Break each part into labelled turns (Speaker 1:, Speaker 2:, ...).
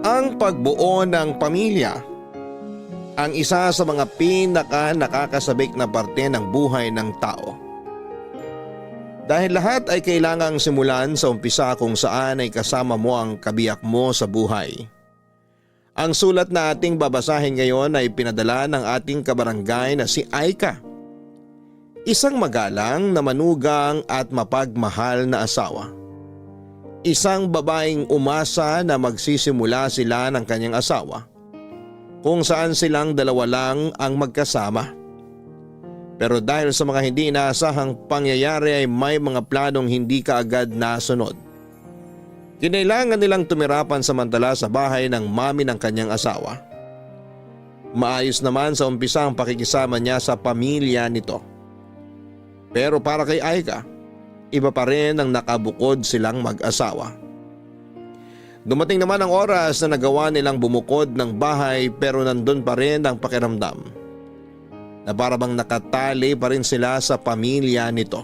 Speaker 1: Ang pagbuo ng pamilya ang isa sa mga nakakasabik na parte ng buhay ng tao. Dahil lahat ay kailangang simulan sa umpisa kung saan ay kasama mo ang kabiyak mo sa buhay. Ang sulat na ating babasahin ngayon ay pinadala ng ating kabarangay na si Aika. Isang magalang na manugang at mapagmahal na asawa. Isang babaeng umasa na magsisimula sila ng kanyang asawa kung saan silang dalawa lang ang magkasama. Pero dahil sa mga hindi inaasahang pangyayari ay may mga planong hindi kaagad nasunod. Kinailangan nilang tumira pansamantala sa bahay ng mami ng kanyang asawa. Maayos naman sa umpisa ang pakikisama niya sa pamilya nito. Pero para kay Aika, iba pa rin ang nakabukod silang mag-asawa. Dumating naman ang oras na nagawa nilang bumukod ng bahay pero nandun pa rin ang pakiramdam na parabang nakatali pa rin sila sa pamilya nito.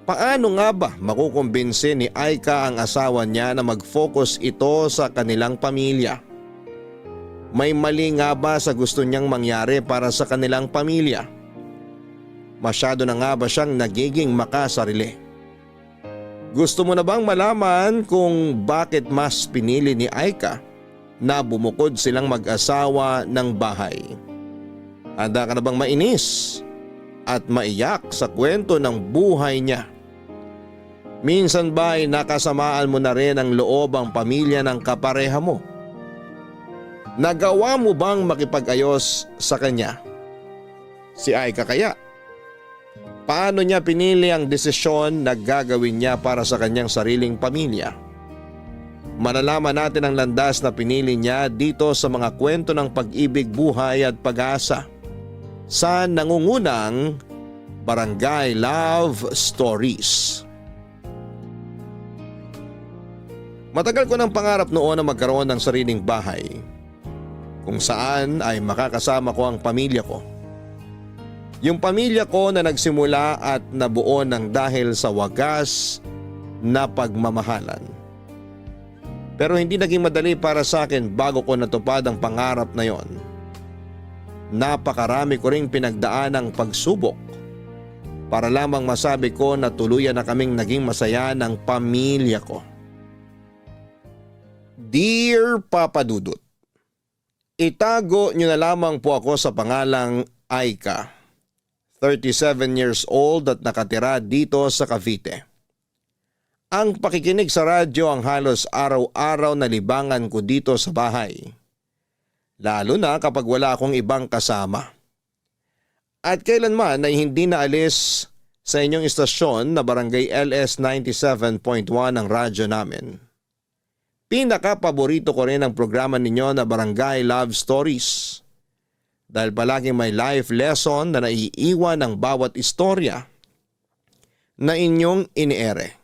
Speaker 1: Paano nga ba makukumbinsi ni Aika ang asawa niya na mag-focus ito sa kanilang pamilya? May mali nga ba sa gusto niyang mangyari para sa kanilang pamilya? Masyado na nga ba siyang nagiging makasarili? Gusto mo na bang malaman kung bakit mas pinili ni Aika na bumukod silang mag-asawa ng bahay? Handa ka na bang mainis at maiyak sa kwento ng buhay niya? Minsan ba ay nakasamaan mo na rin ang loob ang pamilya ng kapareha mo? Nagawa mo bang makipag-ayos sa kanya? Si Aika kaya? Paano niya pinili ang desisyon na gagawin niya para sa kanyang sariling pamilya? Malalaman natin ang landas na pinili niya dito sa mga kwento ng pag-ibig, buhay at pag-asa sa nangungunang Barangay Love Stories. Matagal ko ng pangarap noon na magkaroon ng sariling bahay kung saan ay makakasama ko ang pamilya ko. Yung pamilya ko na nagsimula at nabuo ng dahil sa wagas na pagmamahalan. Pero hindi naging madali para sa akin bago ko natupad ang pangarap na yon. Napakarami ko ring pinagdaan ng pagsubok para lamang masabi ko na tuluyan na kaming naging masaya ng pamilya ko. Dear Papa Dudut, itago niyo na lamang po ako sa pangalang Aika. 37 years old at nakatira dito sa Cavite. Ang pakikinig sa radyo ang halos araw-araw na libangan ko dito sa bahay. Lalo na kapag wala akong ibang kasama. At kailanman ay hindi naalis sa inyong istasyon na Barangay LS 97.1 ang radyo namin. Pinaka-paborito ko rin ang programa ninyo na Barangay Love Stories. Dahil palaging may life lesson na naiiwan ng bawat istorya na inyong iniere.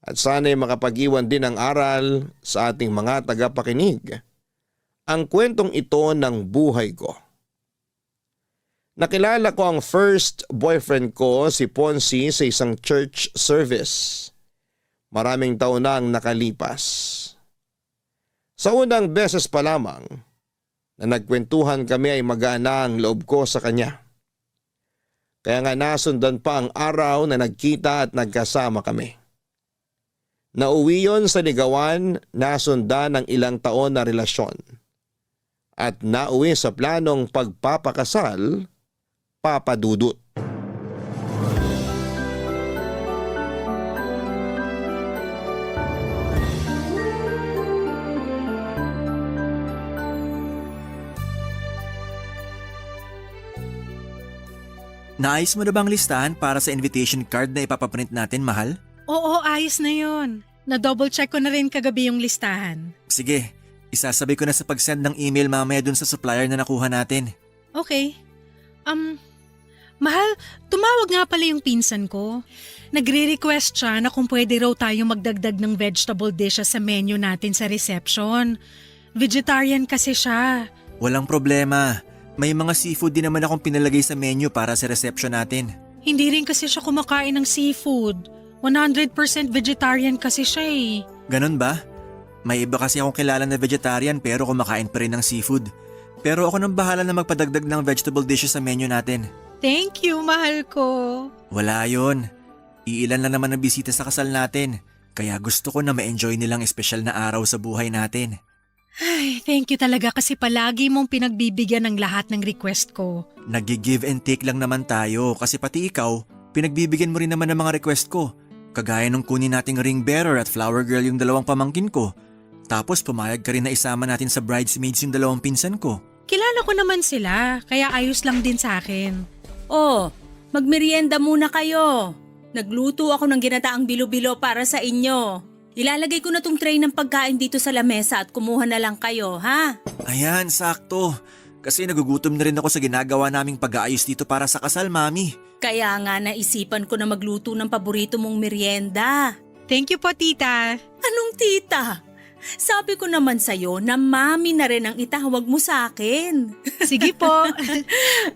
Speaker 1: At sana'y makapag-iwan din ng aral sa ating mga tagapakinig ang kwentong ito ng buhay ko. Nakilala ko ang first boyfriend ko si Ponzi sa isang church service. Maraming taon na ang nakalipas. Sa unang beses pa lamang na nagkwentuhan kami ay magaan na ang loob ko sa kanya. Kaya nga nasundan pa ang araw na nagkita at nagkasama kami. Nauwi yon sa ligawan, nasundan ng ilang taon na relasyon. At nauwi sa planong pagpapakasal, Papa Dudut.
Speaker 2: Naayos mo na bang listahan para sa invitation card na ipapaprint natin, mahal?
Speaker 3: Oo, ayos na yun. Na-double check ko na rin kagabi yung listahan.
Speaker 2: Sige, isasabay ko na sa pag-send ng email mamaya dun sa supplier na nakuha natin.
Speaker 3: Okay. Mahal, tumawag nga pala yung pinsan ko. Nagre-request siya na kung pwede raw tayo magdagdag ng vegetable dishes sa menu natin sa reception. Vegetarian kasi siya.
Speaker 2: Walang problema. May mga seafood din naman akong pinalagay sa menu para sa reception natin.
Speaker 3: Hindi rin kasi siya kumakain ng seafood. 100% vegetarian kasi siya eh.
Speaker 2: Ganon ba? May iba kasi akong kilala na vegetarian pero kumakain pa rin ng seafood. Pero ako nang bahala na magpadagdag ng vegetable dishes sa menu natin.
Speaker 3: Thank you, mahal ko.
Speaker 2: Wala yon. Iilan lang naman ang bisita sa kasal natin. Kaya gusto ko na ma-enjoy nilang espesyal na araw sa buhay natin.
Speaker 3: Ay, thank you talaga kasi palagi mong pinagbibigyan ng lahat ng request ko.
Speaker 2: Nag-give and take lang naman tayo kasi pati ikaw, pinagbibigyan mo rin naman ng mga request ko. Kagaya nung kunin nating ring bearer at flower girl yung dalawang pamangkin ko. Tapos pumayag ka rin na isama natin sa bridesmaids yung dalawang pinsan ko.
Speaker 3: Kilala ko naman sila, kaya ayos lang din sa akin.
Speaker 4: Oh, magmerienda muna kayo. Nagluto ako ng ginataang bilo-bilo para sa inyo. Ilalagay ko na tong tray ng pagkain dito sa lamesa at kumuha na lang kayo, ha?
Speaker 2: Ayan, sakto. Kasi nagugutom na rin ako sa ginagawa naming pag-aayos dito para sa kasal, Mami.
Speaker 4: Kaya nga naisipan ko na magluto ng paborito mong merienda.
Speaker 3: Thank you po, tita.
Speaker 4: Anong tita? Sabi ko naman sa'yo na mami na rin ang itawag mo sa akin.
Speaker 3: Sige po.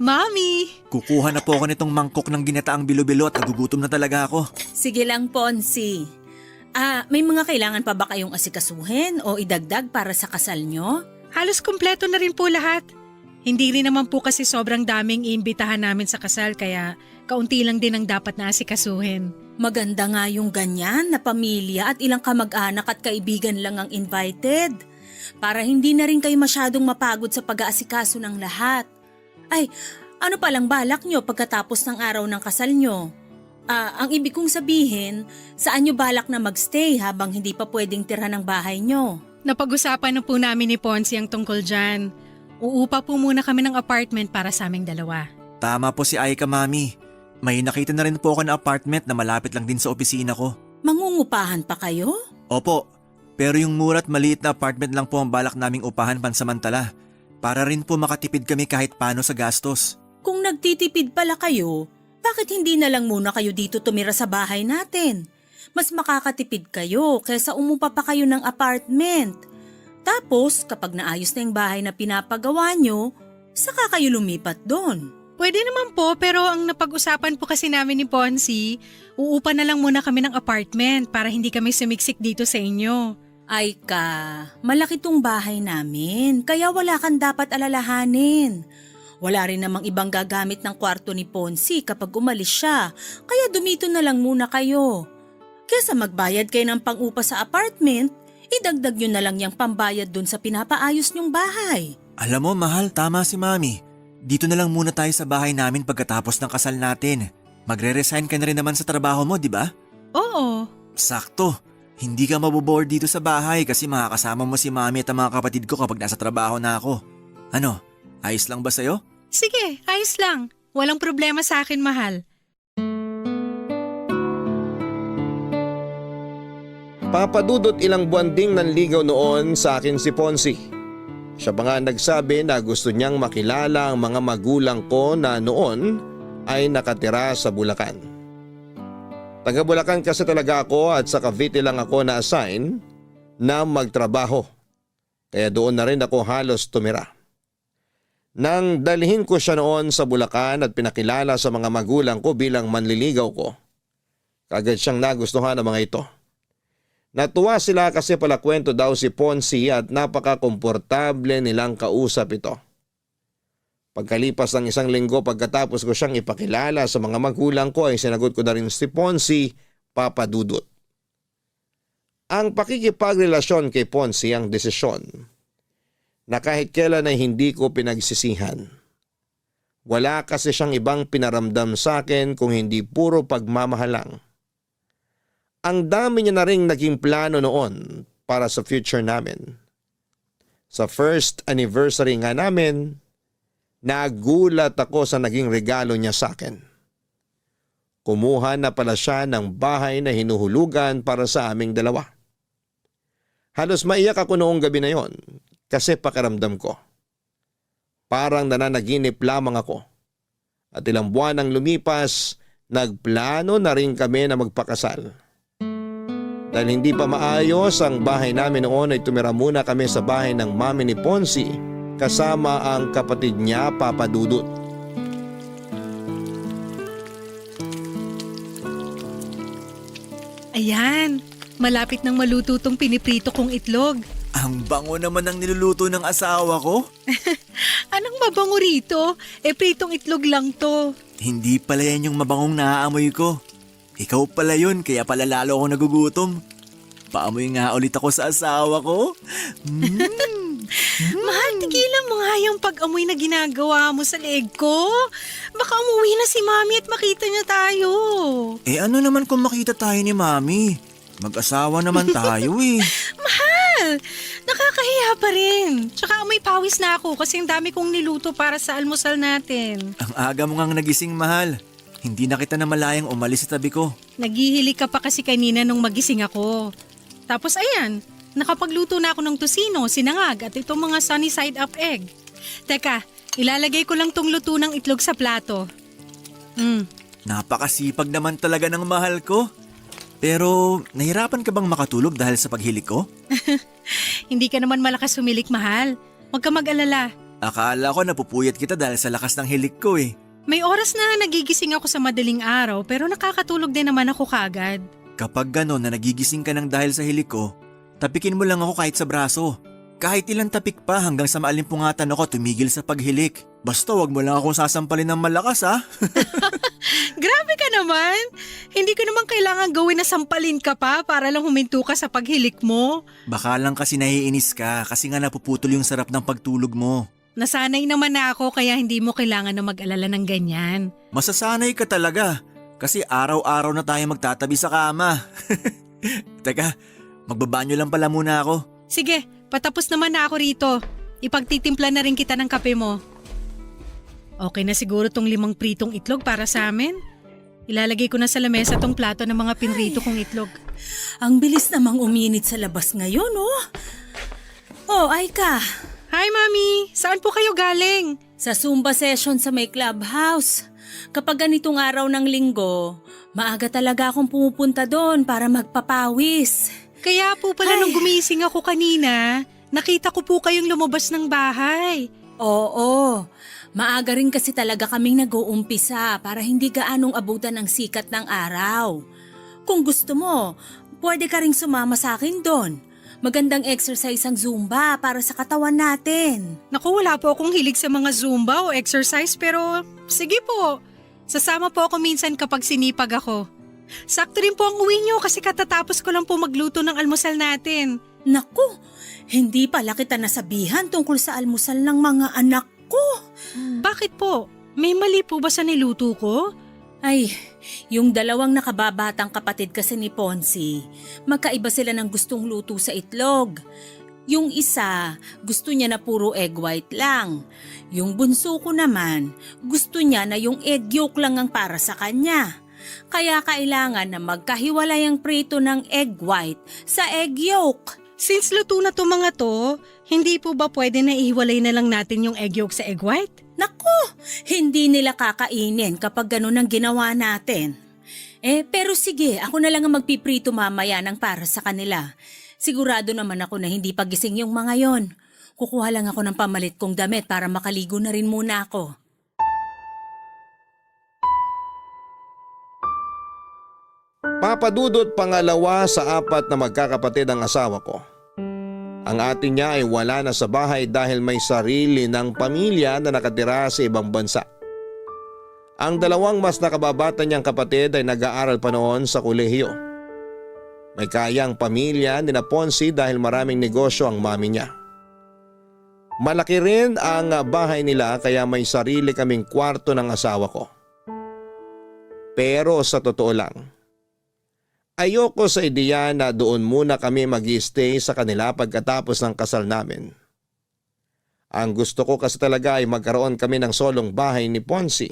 Speaker 3: Mami.
Speaker 2: Kukuha na po ako nitong mangkok ng ginataang bilo-bilo at nagugutom na talaga ako.
Speaker 4: Sige lang, Ponsi. May mga kailangan pa ba kayong asikasuhin o idagdag para sa kasal nyo?
Speaker 3: Halos kumpleto na rin po lahat. Hindi rin naman po kasi sobrang daming iimbitahan namin sa kasal kaya kaunti lang din ang dapat na asikasuhin.
Speaker 4: Maganda nga yung ganyan na pamilya at ilang kamag-anak at kaibigan lang ang invited. Para hindi na rin kayo masyadong mapagod sa pag-aasikaso ng lahat. Ay, ano palang balak nyo pagkatapos ng araw ng kasal nyo? Ang ibig kong sabihin, saan nyo balak na magstay habang hindi pa pwedeng tira ng bahay nyo?
Speaker 3: Napag-usapan na po namin ni Ponzi ang tungkol dyan. Uupa po muna kami ng apartment para sa aming dalawa.
Speaker 2: Tama po si Aika, Mami. May nakita na rin po ako na apartment na malapit lang din sa opisina ko.
Speaker 4: Mangungupahan pa kayo?
Speaker 2: Opo, pero yung mura at maliit na apartment lang po ang balak naming upahan pansamantala. Para rin po makatipid kami kahit paano sa gastos.
Speaker 4: Kung nagtitipid pala kayo, bakit hindi na lang muna kayo dito tumira sa bahay natin? Mas makakatipid kayo kaysa umupa pa kayo ng apartment. Tapos kapag naayos na yung bahay na pinapagawa nyo, saka kayo lumipat doon.
Speaker 3: Pwede naman po pero ang napag-usapan po kasi namin ni Ponzi, uupa na lang muna kami ng apartment para hindi kami sumiksik dito sa inyo.
Speaker 4: Ay ka, malaki tong bahay namin kaya wala kang dapat alalahanin. Wala rin namang ibang gagamit ng kwarto ni Ponzi kapag umalis siya, kaya dumito na lang muna kayo. Kesa magbayad kayo ng pang-upa sa apartment, idagdag nyo na lang yung pambayad dun sa pinapaayos nyong bahay.
Speaker 2: Alam mo, mahal, tama si Mami. Dito na lang muna tayo sa bahay namin pagkatapos ng kasal natin. Magre-resign ka na rin naman sa trabaho mo, di ba?
Speaker 3: Oo.
Speaker 2: Sakto. Hindi ka maboboard dito sa bahay kasi makakasama mo si Mami at ang mga kapatid ko kapag nasa trabaho na ako. Ano, ayos lang ba sa'yo?
Speaker 3: Sige, ayos lang. Walang problema sa akin, mahal.
Speaker 1: Papadudot ilang buwan ding nanligaw noon sa akin si Ponzi. Siya pa nga nagsabi na gusto niyang makilala ang mga magulang ko na noon ay nakatira sa Bulacan. Taga Bulacan kasi talaga ako at sa Cavite lang ako na-assign na magtrabaho. Kaya doon na rin ako halos tumira. Nang dalhin ko siya noon sa Bulacan at pinakilala sa mga magulang ko bilang manliligaw ko, kagad siyang nagustuhan ng mga ito. Natuwa sila kasi pala kwento daw si Ponzi at napaka-komportable nilang kausap ito. Pagkalipas ng 1 linggo pagkatapos ko siyang ipakilala sa mga magulang ko ay sinagot ko na rin si Ponzi, papadudot. Ang pakikipagrelasyon kay Ponzi ang desisyon na kahit kailan ay hindi ko pinagsisihan. Wala kasi siyang ibang pinaramdam sa akin kung hindi puro pagmamahalang. Ang dami niya na ring naging plano noon para sa future namin. Sa first anniversary nga namin, nagulat ako sa naging regalo niya sa akin. Kumuha na pala siya ng bahay na hinuhulugan para sa aming dalawa. Halos maiyak ako noong gabi na yon kasi pakiramdam ko. Parang nananaginip lamang ako. At ilang buwan nang lumipas, nagplano na rin kami na magpakasal. Dahil hindi pa maayos ang bahay namin noon ay tumira muna kami sa bahay ng mami ni Ponzi kasama ang kapatid niya, Papa Dudut.
Speaker 3: Ayan, Malapit nang maluto tong piniprito kong itlog.
Speaker 2: Ang bango naman ng niluluto ng asawa ko.
Speaker 3: Anong mabango rito? Pritong itlog lang to.
Speaker 2: Hindi pala yan yung mabangong naaamoy ko. Ikaw pala yun, kaya pala lalo ako nagugutom. Paamoy nga ulit ako sa asawa ko.
Speaker 3: Mahal, tigilan mo nga yung pag-amoy na ginagawa mo sa leeg ko. Baka umuwi na si Mami at makita niya tayo.
Speaker 2: Ano naman kung makita tayo ni Mami? Mag-asawa naman tayo eh.
Speaker 3: Mahal, nakakahiya pa rin. Tsaka amoy pawis na ako kasi ang dami kong niluto para sa almusal natin.
Speaker 2: Ang aga mo ngang nagising, mahal. Hindi na kita namalayang umalis sa tabi ko.
Speaker 3: Naghihili ka pa kasi kanina nung magising ako. Tapos ayan, nakapagluto na ako ng tosino, sinangag at itong mga sunny side up egg. Teka, ilalagay ko lang tong luto ng itlog sa plato.
Speaker 2: Napakasipag naman talaga ng mahal ko. Pero nahirapan ka bang makatulog dahil sa paghilik ko?
Speaker 3: Hindi ka naman malakas humilik, mahal. Huwag ka mag-alala.
Speaker 2: Akala ko napupuyat kita dahil sa lakas ng hilik ko eh.
Speaker 3: May oras na nagigising ako sa madaling araw pero nakakatulog din naman ako kagad.
Speaker 2: Kapag gano'n na nagigising ka ng dahil sa hilik ko, tapikin mo lang ako kahit sa braso. Kahit ilang tapik pa hanggang sa maalimpungatan ako tumigil sa paghilik. Basta wag mo lang akong sasampalin ng malakas ha.
Speaker 3: Grabe ka naman! Hindi ko naman kailangan gawin na sampalin ka pa para lang huminto ka sa paghilik mo.
Speaker 2: Baka lang kasi naiinis ka kasi nga napuputol yung sarap ng pagtulog mo.
Speaker 3: Nasanay naman na ako kaya hindi mo kailangan na mag-alala ng ganyan.
Speaker 2: Masasanay ka talaga kasi araw-araw na tayo magtatabi sa kama. Teka, magbabanyo lang pala muna ako.
Speaker 3: Sige, patapos naman na ako rito. Ipagtitimpla na rin kita ng kape mo. Okay na siguro tong 5 pritong itlog para sa amin? Ilalagay ko na sa lamesa tong plato ng mga pinrito kong itlog.
Speaker 4: Ang bilis namang uminit sa labas ngayon, oh. Oh, Aika.
Speaker 3: Hi, Mami! Saan po kayo galing?
Speaker 4: Sa Zumba session sa may clubhouse. Kapag ganitong araw ng linggo, maaga talaga akong pumupunta doon para magpapawis.
Speaker 3: Kaya po pala nung gumising ako kanina, nakita ko po kayong lumabas ng bahay.
Speaker 4: Oo, maaga rin kasi talaga kaming nag-uumpisa para hindi gaanong abutan ng sikat ng araw. Kung gusto mo, pwede ka ring sumama sa akin doon. Magandang exercise ang Zumba para sa katawan natin.
Speaker 3: Naku, wala po akong hilig sa mga Zumba o exercise pero sige po. Sasama po ako minsan kapag sinipag ako. Sakto rin po ang uwi niyo kasi katatapos ko lang po magluto ng almusal natin.
Speaker 4: Naku, hindi pala kita nasabihan tungkol sa almusal ng mga anak ko.
Speaker 3: Bakit po? May mali po ba sa niluto ko?
Speaker 4: Ay, yung dalawang nakababatang kapatid kasi ni Ponzi, magkaiba sila ng gustong luto sa itlog. Yung isa, gusto niya na puro egg white lang. Yung bunso ko naman, gusto niya na yung egg yolk lang ang para sa kanya. Kaya kailangan na magkahiwalay ang prito ng egg white sa egg yolk.
Speaker 3: Since luto na to mga to, hindi po ba pwede na ihiwalay na lang natin yung egg yolk sa egg white?
Speaker 4: Naku, hindi nila kakainin kapag ganun ang ginawa natin. Pero sige, ako na lang ang magpiprito mamaya ng para sa kanila. Sigurado naman ako na hindi pagising yung mga yon. Kukuha lang ako ng pamalit kong damit para makaligo na rin muna ako.
Speaker 1: Papadudot pangalawa sa 4 na magkakapatid ang asawa ko. Ang ate niya ay wala na sa bahay dahil may sarili ng pamilya na nakatira sa ibang bansa. Ang 2 mas nakababata niyang kapatid ay nag-aaral pa noon sa kolehiyo. May kayang pamilya ni na Ponzi dahil maraming negosyo ang mami niya. Malaki rin ang bahay nila kaya may sarili kaming kwarto ng asawa ko. Pero sa totoo lang, ayoko sa ideya na doon muna kami mag-i-stay sa kanila pagkatapos ng kasal namin. Ang gusto ko kasi talaga ay magkaroon kami ng solong bahay ni Ponzi.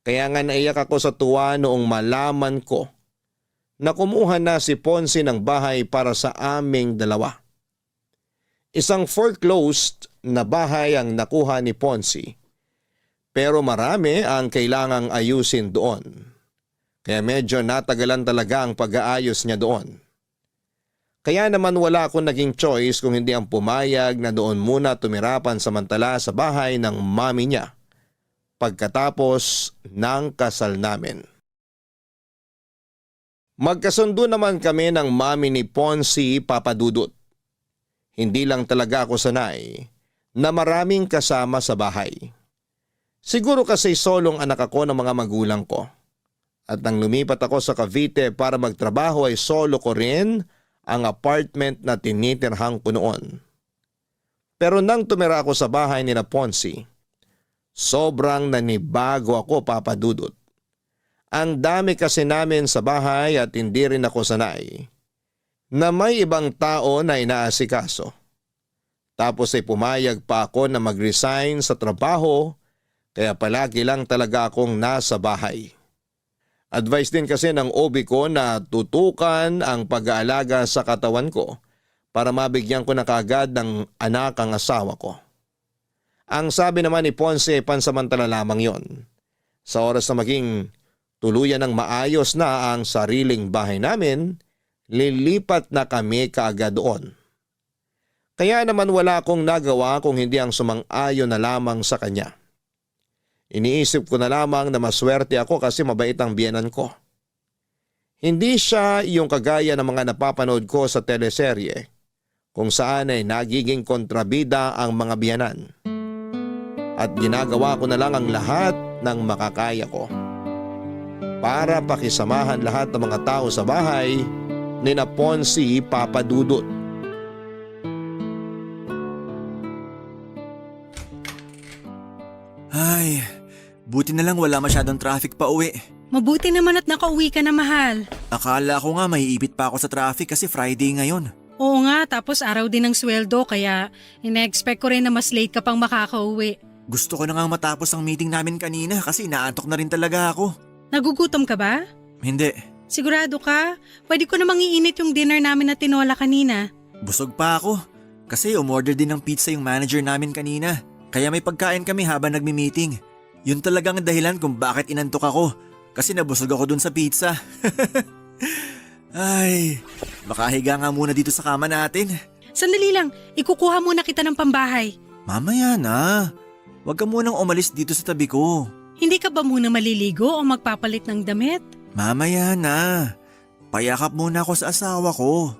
Speaker 1: Kaya nga naiyak ako sa tuwa noong malaman ko na kumuha na si Ponzi ng bahay para sa aming 2. Isang foreclosed na bahay ang nakuha ni Ponzi, pero marami ang kailangang ayusin doon. Kaya medyo natagalan talaga ang pag-aayos niya doon. Kaya naman wala akong naging choice kung hindi ang pumayag na doon muna tumira pansamantala sa bahay ng mami niya pagkatapos ng kasal namin. Magkasundo naman kami ng mami ni Ponzi, Papa Dudut. Hindi lang talaga ako sanay na maraming kasama sa bahay. Siguro kasi solong anak ako ng mga magulang ko. At nang lumipat ako sa Cavite para magtrabaho ay solo ko rin ang apartment na tinitirhan ko noon. Pero nang tumira ako sa bahay ni na Ponzi, sobrang nanibago ako, Papa Dudut. Ang dami kasi namin sa bahay at hindi rin ako sanay na may ibang tao na inaasikaso. Tapos ay pumayag pa ako na mag-resign sa trabaho kaya palagi lang talaga akong nasa bahay. Advice din kasi ng OB ko na tutukan ang pag-aalaga sa katawan ko para mabigyan ko na kagad ng anak ang asawa ko. Ang sabi naman ni Ponce ay pansamantala lamang yon. Sa oras na maging tuluyan ng maayos na ang sariling bahay namin, lilipat na kami kaagad doon. Kaya naman wala akong nagawa kung hindi ang sumang-ayon na lamang sa kanya. Iniisip ko na lamang na maswerte ako kasi mabait ang biyenan ko. Hindi siya yung kagaya ng mga napapanood ko sa teleserye kung saan ay nagiging kontrabida ang mga biyenan. At ginagawa ko na lang ang lahat ng makakaya ko para pakisamahan lahat ng mga tao sa bahay ni na Ponzi, Papa Dudut.
Speaker 2: Ay, buti na lang wala masyadong traffic pa uwi.
Speaker 3: Mabuti naman at nakauwi ka na, mahal.
Speaker 2: Akala ko nga maiipit pa ako sa traffic kasi Friday ngayon.
Speaker 3: Oo nga, tapos araw din ng sweldo kaya ina-expect ko rin na mas late ka pang makakauwi.
Speaker 2: Gusto ko na nga matapos ang meeting namin kanina kasi naantok na rin talaga ako.
Speaker 3: Nagugutom ka ba?
Speaker 2: Hindi,
Speaker 3: Sigurado ka? Pwede ko namang iinit yung dinner namin na tinola kanina.
Speaker 2: busog pa ako. Kasi umorder din ng pizza yung manager namin kanina. Kaya may pagkain kami habang nagmi-meeting. Yun talagang dahilan kung bakit inantok ako. Kasi nabusog ako dun sa pizza. Ay, makahiga nga muna dito sa kama natin.
Speaker 3: Sandali lang, ikukuha muna kita ng pambahay.
Speaker 2: Mamaya na. Huwag ka munang umalis dito sa tabi ko.
Speaker 3: Hindi ka ba muna maliligo o magpapalit ng damit?
Speaker 2: Mamaya na. Payakap muna ako sa asawa ko.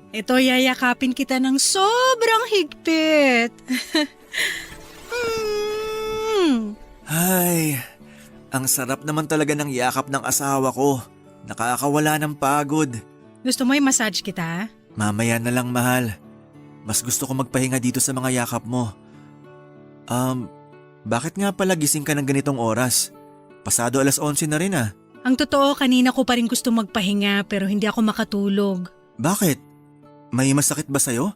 Speaker 3: Ito, yayakapin kita ng sobrang higpit.
Speaker 2: Ay, ang sarap naman talaga ng yakap ng asawa ko. Nakakawala ng pagod.
Speaker 3: Gusto mo i-massage kita?
Speaker 2: Mamaya na lang, mahal. Mas gusto ko magpahinga dito sa mga yakap mo. Bakit nga pala gising ka ng ganitong oras? Pasado 11:00 na rin ah.
Speaker 3: Ang totoo, kanina ko pa rin gusto magpahinga pero hindi ako makatulog.
Speaker 2: Bakit? May masakit ba sa'yo?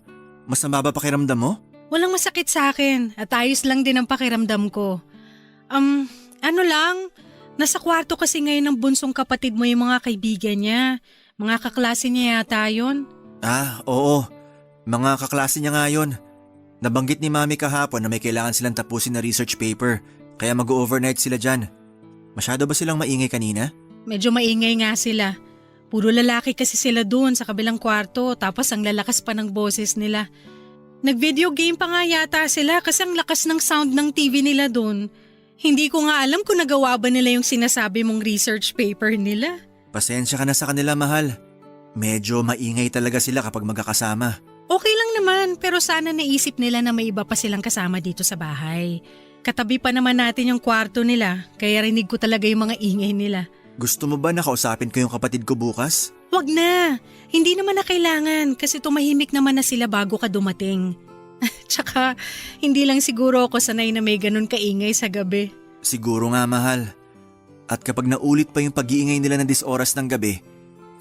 Speaker 2: Masama ba pakiramdam mo?
Speaker 3: Walang masakit sa akin at ayos lang din ang pakiramdam ko. Ano lang, nasa kwarto kasi ngayon ng bunsong kapatid mo yung mga kaibigan niya. Mga kaklase niya yata yun.
Speaker 2: Ah, oo. Mga kaklase niya nga yun. Nabanggit ni Mami kahapon na may kailangan silang tapusin na research paper, kaya mag-overnight sila dyan. Masyado ba silang maingay kanina?
Speaker 3: Medyo maingay nga sila. Puro lalaki kasi sila doon sa kabilang kwarto tapos ang lalakas pa ng boses nila. Nag-video game pa nga yata sila kasi ang lakas ng sound ng TV nila doon. Hindi ko nga alam kung nagawa ba nila yung sinasabi mong research paper nila.
Speaker 2: Pasensya ka na sa kanila, mahal. Medyo maingay talaga sila kapag magkakasama.
Speaker 3: Okay lang naman pero sana naisip nila na may iba pa silang kasama dito sa bahay. Katabi pa naman natin yung kwarto nila kaya rinig ko talaga yung mga ingay nila.
Speaker 2: Gusto mo ba na kausapin ko yung kapatid ko bukas?
Speaker 3: Wag na, hindi naman na kailangan kasi tumahimik naman na sila bago ka dumating. Tsaka hindi lang siguro ako sanay na may ganun kaingay sa gabi.
Speaker 2: Siguro nga, mahal. At kapag naulit pa yung pag-iingay nila ng 10 oras ng gabi,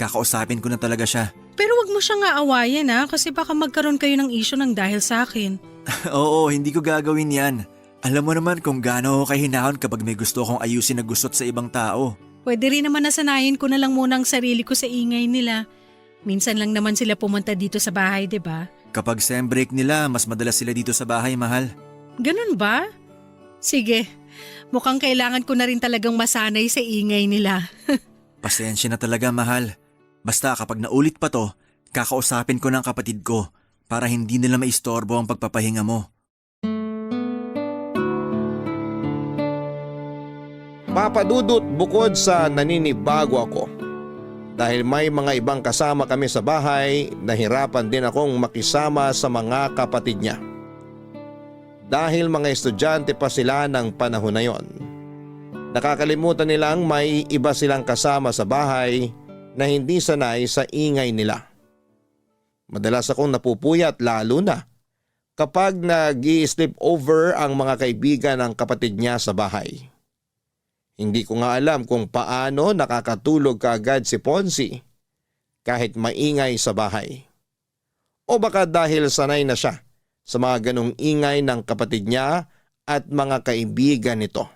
Speaker 2: kakausapin ko na talaga siya.
Speaker 3: Pero wag mo siya nga awayan kasi baka magkaroon kayo ng issue ng dahil sa akin.
Speaker 2: Oo, hindi ko gagawin yan. Alam mo naman kung gaano ako kahinahon kapag may gusto akong ayusin na gusot sa ibang tao.
Speaker 3: Pwede rin naman nasanayin ko na lang muna ang sarili ko sa ingay nila. Minsan lang naman sila pumunta dito sa bahay, 'di ba?
Speaker 2: Kapag sem break nila, mas madalas sila dito sa bahay, mahal.
Speaker 3: Ganun ba? Sige, mukhang kailangan ko na rin talagang masanay sa ingay nila.
Speaker 2: Pasensya na talaga, mahal. Basta kapag naulit pa to, kakausapin ko ng kapatid ko para hindi nila maistorbo ang pagpapahinga mo.
Speaker 1: Papa Dudut, bukod sa naninibago ako, Dahil may mga ibang kasama kami sa bahay, nahirapan din akong makisama sa mga kapatid niya. Dahil mga estudyante pa sila ng panahon na yon. Nakakalimutan nilang may iba silang kasama sa bahay na hindi sanay sa ingay nila. Madalas akong napupuyat lalo na kapag nag-i-sleep over ang mga kaibigan ng kapatid niya sa bahay. Hindi ko nga alam kung paano nakakatulog kaagad si Ponzi kahit maingay sa bahay. O baka dahil sanay na siya sa mga ganong ingay ng kapatid niya at mga kaibigan nito.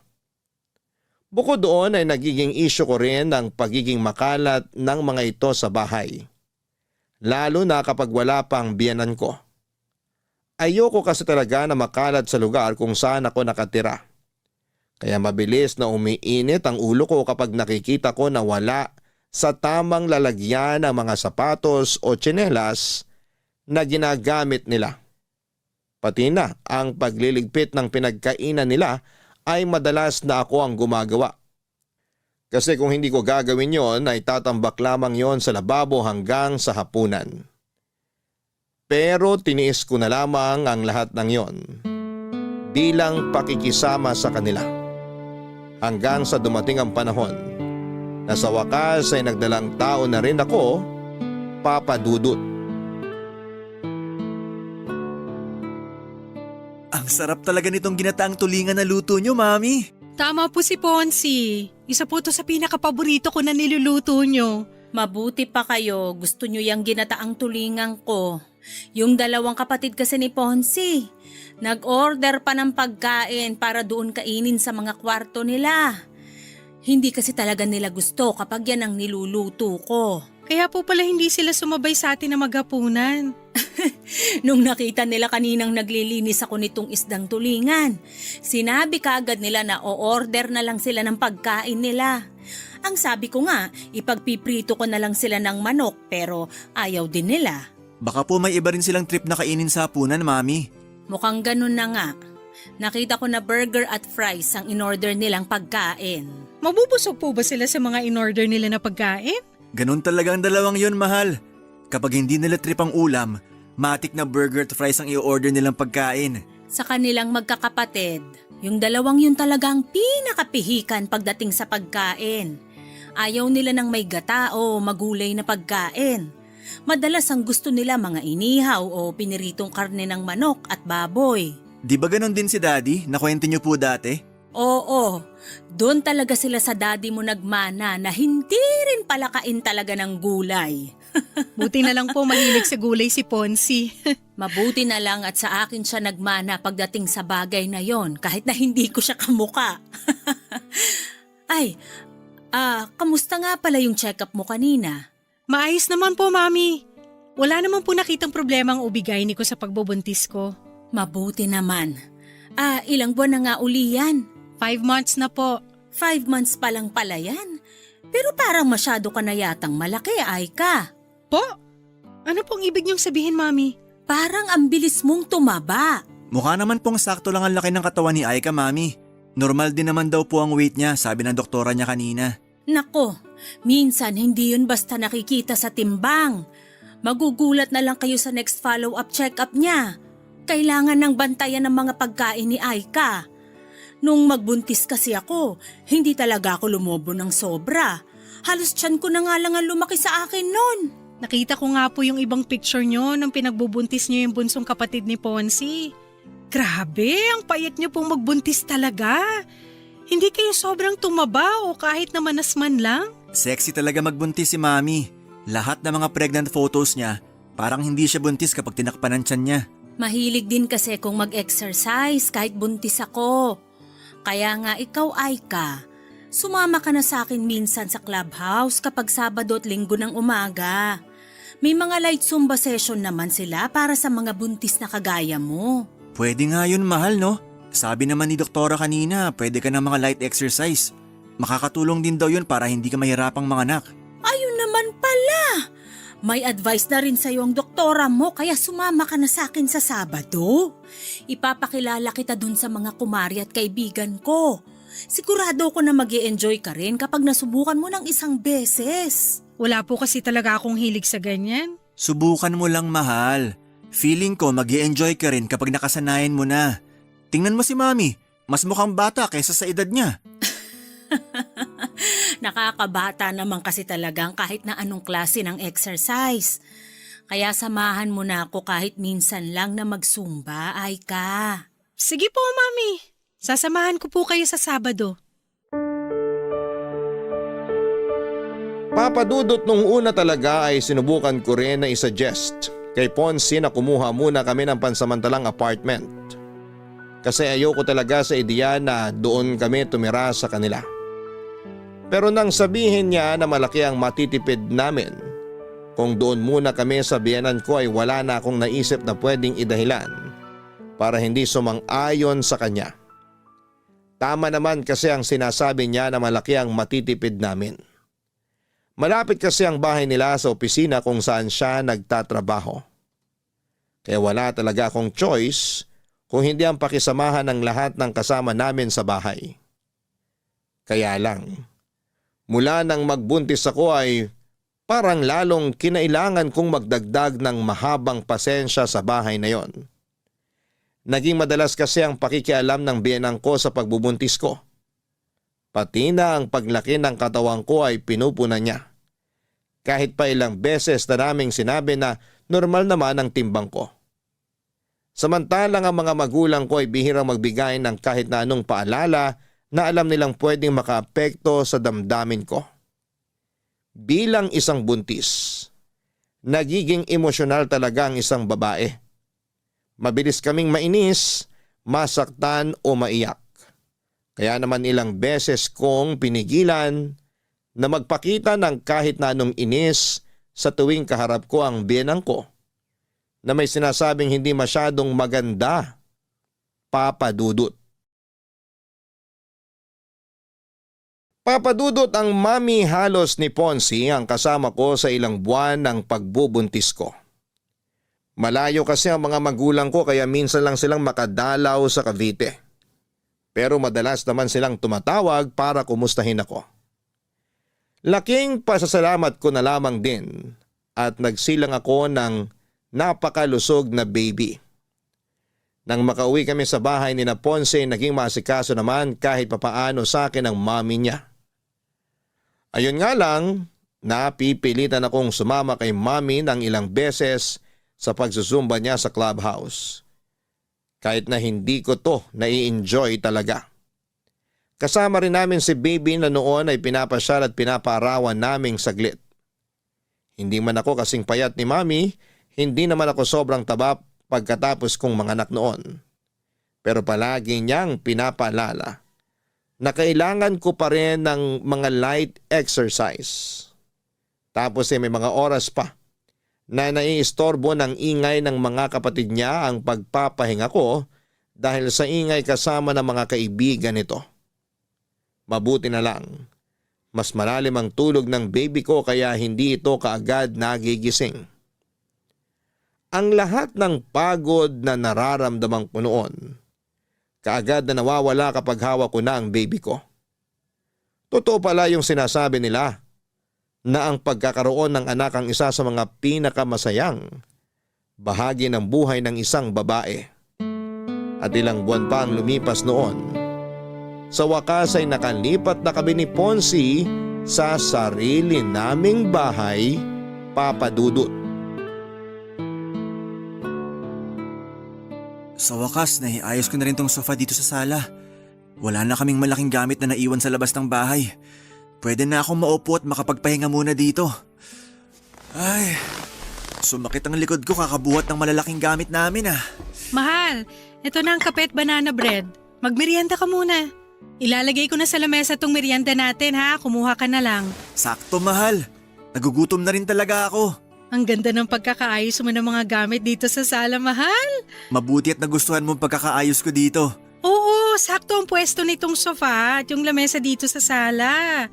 Speaker 1: Bukod doon ay nagiging issue ko rin ang pagiging makalat ng mga ito sa bahay. Lalo na kapag wala pang biyanan ko. Ayoko kasi talaga na makalat sa lugar kung saan ako nakatira. Kaya mabilis na umiinit ang ulo ko kapag nakikita ko na wala sa tamang lalagyan ng mga sapatos o tsinelas na ginagamit nila. Pati na ang pagliligpit ng pinagkainan nila ay madalas na ako ang gumagawa. Kasi kung hindi ko gagawin yon ay tatambak lamang yon sa lababo hanggang sa hapunan. Pero tiniis ko na lamang ang lahat ng yon bilang pakikisama sa kanila. Hanggang sa dumating ang panahon na sa wakas ay nagdalang tao na rin ako, Papa Dudut.
Speaker 2: Ang sarap talaga nitong ginataang tulingan na luto nyo, Mami.
Speaker 3: Tama po si Ponzi. Isa po to sa pinakapaborito ko na niluluto nyo.
Speaker 4: Mabuti pa kayo, gusto nyo yung ginataang tulingan ko. Yung dalawang kapatid kasi ni Ponzi, nag-order pa ng pagkain para doon kainin sa mga kwarto nila. Hindi kasi talaga nila gusto kapag yan ang niluluto ko.
Speaker 3: Kaya po pala hindi sila sumabay sa atin na maghapunan.
Speaker 4: Nung nakita nila kaninang naglilinis ako nitong isdang tulingan, sinabi kaagad nila na o-order na lang sila ng pagkain nila. Ang sabi ko nga, ipagpiprito ko na lang sila ng manok pero ayaw din nila.
Speaker 2: Baka po may iba rin silang trip na kainin sa hapunan, Mami.
Speaker 4: Mukhang ganun na nga. Nakita ko na burger at fries ang in-order nilang pagkain.
Speaker 3: Mabubusog po ba sila sa mga in-order nila na pagkain?
Speaker 2: Ganun talaga ang dalawang yon, mahal. Kapag hindi nila trip ang ulam, matik na burger at fries ang i-order nilang pagkain.
Speaker 4: Sa kanilang magkakapatid, yung dalawang yun talaga ang pinakapihikan pagdating sa pagkain. Ayaw nila ng may gata o magulay na pagkain. Madalas ang gusto nila mga inihaw o piniritong karne ng manok at baboy.
Speaker 2: Di ba ganun din si Daddy? Nakwento niyo po dati?
Speaker 4: Oo, doon talaga sila sa daddy mo nagmana na hindi rin palakain talaga ng gulay.
Speaker 3: Buti na lang po mahilig sa gulay si Ponzi.
Speaker 4: Mabuti na lang at sa akin siya nagmana pagdating sa bagay na yon kahit na hindi ko siya kamuka. Ay, kamusta nga pala yung check-up mo kanina?
Speaker 3: Maayos naman po, Mami. Wala naman po nakitang problema ang ubigay ni ko sa pagbubuntis ko.
Speaker 4: Mabuti naman. Ilang buwan na nga uli yan?
Speaker 3: 5 months na po.
Speaker 4: 5 months pa lang pala yan. Pero parang masyado ka na yatang malaki, Aika.
Speaker 3: Po? Ano pong ibig niyong sabihin, Mami?
Speaker 4: Parang ang bilis mong tumaba.
Speaker 2: Mukha naman pong sakto lang ang laki ng katawan ni Aika, Mami. Normal din naman daw po ang weight niya, sabi ng doktora niya kanina.
Speaker 4: Nako, minsan hindi yun basta nakikita sa timbang. Magugulat na lang kayo sa next follow-up check-up niya. Kailangan ng bantayan ng mga pagkain ni Aika. Nung magbuntis kasi ako, hindi talaga ako lumobo ng sobra. Halos tiyan ko na nga lang ang lumaki sa akin nun.
Speaker 3: Nakita ko nga po yung ibang picture niyo nung pinagbubuntis niyo yung bunsong kapatid ni Ponzi. Grabe, ang payat niyo pong magbuntis talaga. Hindi kayo sobrang tumaba o kahit na manas man lang?
Speaker 2: Sexy talaga magbuntis si Mami. Lahat ng mga pregnant photos niya, parang hindi siya buntis kapag tinakpan ang tiyan niya.
Speaker 4: Mahilig din kasi kung mag-exercise kahit buntis ako. Kaya nga ikaw, Aika, sumama ka na sa akin minsan sa clubhouse kapag Sabado at Linggo ng umaga. May mga light Zumba session naman sila para sa mga buntis na kagaya mo.
Speaker 2: Pwede nga yun, mahal, no? Sabi naman ni doktora kanina, pwede ka ng mga light exercise. Makakatulong din daw yun para hindi ka mahirapang manganak.
Speaker 4: Ayun naman pala! May advice na rin sa'yo ang doktora mo kaya sumama ka na sa akin sa Sabado. Ipapakilala kita dun sa mga kumari at kaibigan ko. Sigurado ko na mag-i-enjoy ka rin kapag nasubukan mo ng isang beses.
Speaker 3: Wala po kasi talaga akong hilig sa ganyan.
Speaker 2: Subukan mo lang, mahal. Feeling ko mag-i-enjoy ka rin kapag nakasanayan mo na. Tingnan mo si Mami, mas mukhang bata kaysa sa edad niya.
Speaker 4: Nakakabata naman kasi talagang kahit na anong klase ng exercise. Kaya samahan mo na ako kahit minsan lang na magsumba, ay ka.
Speaker 3: Sige po, Mami. Sasamahan ko po kayo sa Sabado.
Speaker 1: Papadudot nung una talaga ay sinubukan ko rin na isuggest kay Ponce na kumuha muna kami ng pansamantalang apartment. Kasi ayoko talaga sa ideya na doon kami tumira sa kanila. Pero nang sabihin niya na malaki ang matitipid namin, kung doon muna kami sa biyenan ko ay wala na akong naisip na pwedeng idahilan para hindi sumang-ayon sa kanya. Tama naman kasi ang sinasabi niya na malaki ang matitipid namin. Malapit kasi ang bahay nila sa opisina kung saan siya nagtatrabaho. Kaya wala talaga akong choice kung hindi ang pakisamahan ng lahat ng kasama namin sa bahay. Kaya lang, mula nang magbuntis ako ay parang lalong kinailangan kong magdagdag ng mahabang pasensya sa bahay na yon. Naging madalas kasi ang pakikialam ng biyenang ko sa pagbubuntis ko. Pati na ang paglaki ng katawan ko ay pinupuna niya. Kahit pa ilang beses na naming sinabi na normal naman ang timbang ko. Samantalang ang mga magulang ko ay bihirang magbigay ng kahit na anong paalala na alam nilang pwedeng makaapekto sa damdamin ko. Bilang isang buntis, nagiging emosyonal talaga ang isang babae. Mabilis kaming mainis, masaktan o maiyak. Kaya naman ilang beses kong pinigilan na magpakita ng kahit na anong inis sa tuwing kaharap ko ang biyenang ko na may sinasabing hindi masyadong maganda, Papadudot. Papadudot, ang mami halos ni Ponce ang kasama ko sa ilang buwan ng pagbubuntis ko. Malayo kasi ang mga magulang ko kaya minsan lang silang makadalaw sa Cavite. Pero madalas naman silang tumatawag para kumustahin ako. Laking pasasalamat ko na lamang din at nagsilang ako ng napakalusog na baby. Nang makauwi kami sa bahay ni na Ponce, naging maasikaso naman kahit papaano sa akin ang mami niya. Ayun nga lang, napipilitan akong sumama kay mami ng ilang beses sa pagsusumba niya sa clubhouse. Kahit na hindi ko to nai-enjoy talaga. Kasama rin namin si baby na noon ay pinapasyal at pinapaarawan naming saglit. Hindi man ako kasing payat ni mami, hindi naman ako sobrang taba pagkatapos kong manganak noon. Pero palagi niyang pinapaalala na kailangan ko pa rin ng mga light exercise. Tapos may mga oras pa na naiistorbo ng ingay ng mga kapatid niya ang pagpapahinga ko dahil sa ingay kasama ng mga kaibigan nito. Mabuti na lang, mas malalim ang tulog ng baby ko kaya hindi ito kaagad nagigising. Ang lahat ng pagod na nararamdaman ko noon, kaagad na nawawala kapag hawak ko na ang baby ko. Totoo pala yung sinasabi nila na ang pagkakaroon ng anak ang isa sa mga pinakamasayang bahagi ng buhay ng isang babae. At ilang buwan pa ang lumipas noon. Sa wakas ay nakalipat na kami ni Ponce sa sarili naming bahay, Papadudot.
Speaker 2: Sa wakas, naiayos ko na rin tong sofa dito sa sala. Wala na kaming malaking gamit na naiwan sa labas ng bahay. Pwede na akong maupo at makapagpahinga muna dito. Ay, sumakit ang likod ko kakabuhat ng malalaking gamit namin ah.
Speaker 3: Mahal, ito na ang kape at banana bread. Magmerienda ka muna. Ilalagay ko na sa lamesa tong merienda natin ha, kumuha ka na lang.
Speaker 2: Sakto, mahal. Nagugutom na rin talaga ako.
Speaker 3: Ang ganda ng pagkakaayos mo ng mga gamit dito sa sala, mahal.
Speaker 2: Mabuti at nagustuhan mo ang pagkakaayos ko dito.
Speaker 3: Oo, sakto ang pwesto nitong sofa at yung lamesa dito sa sala.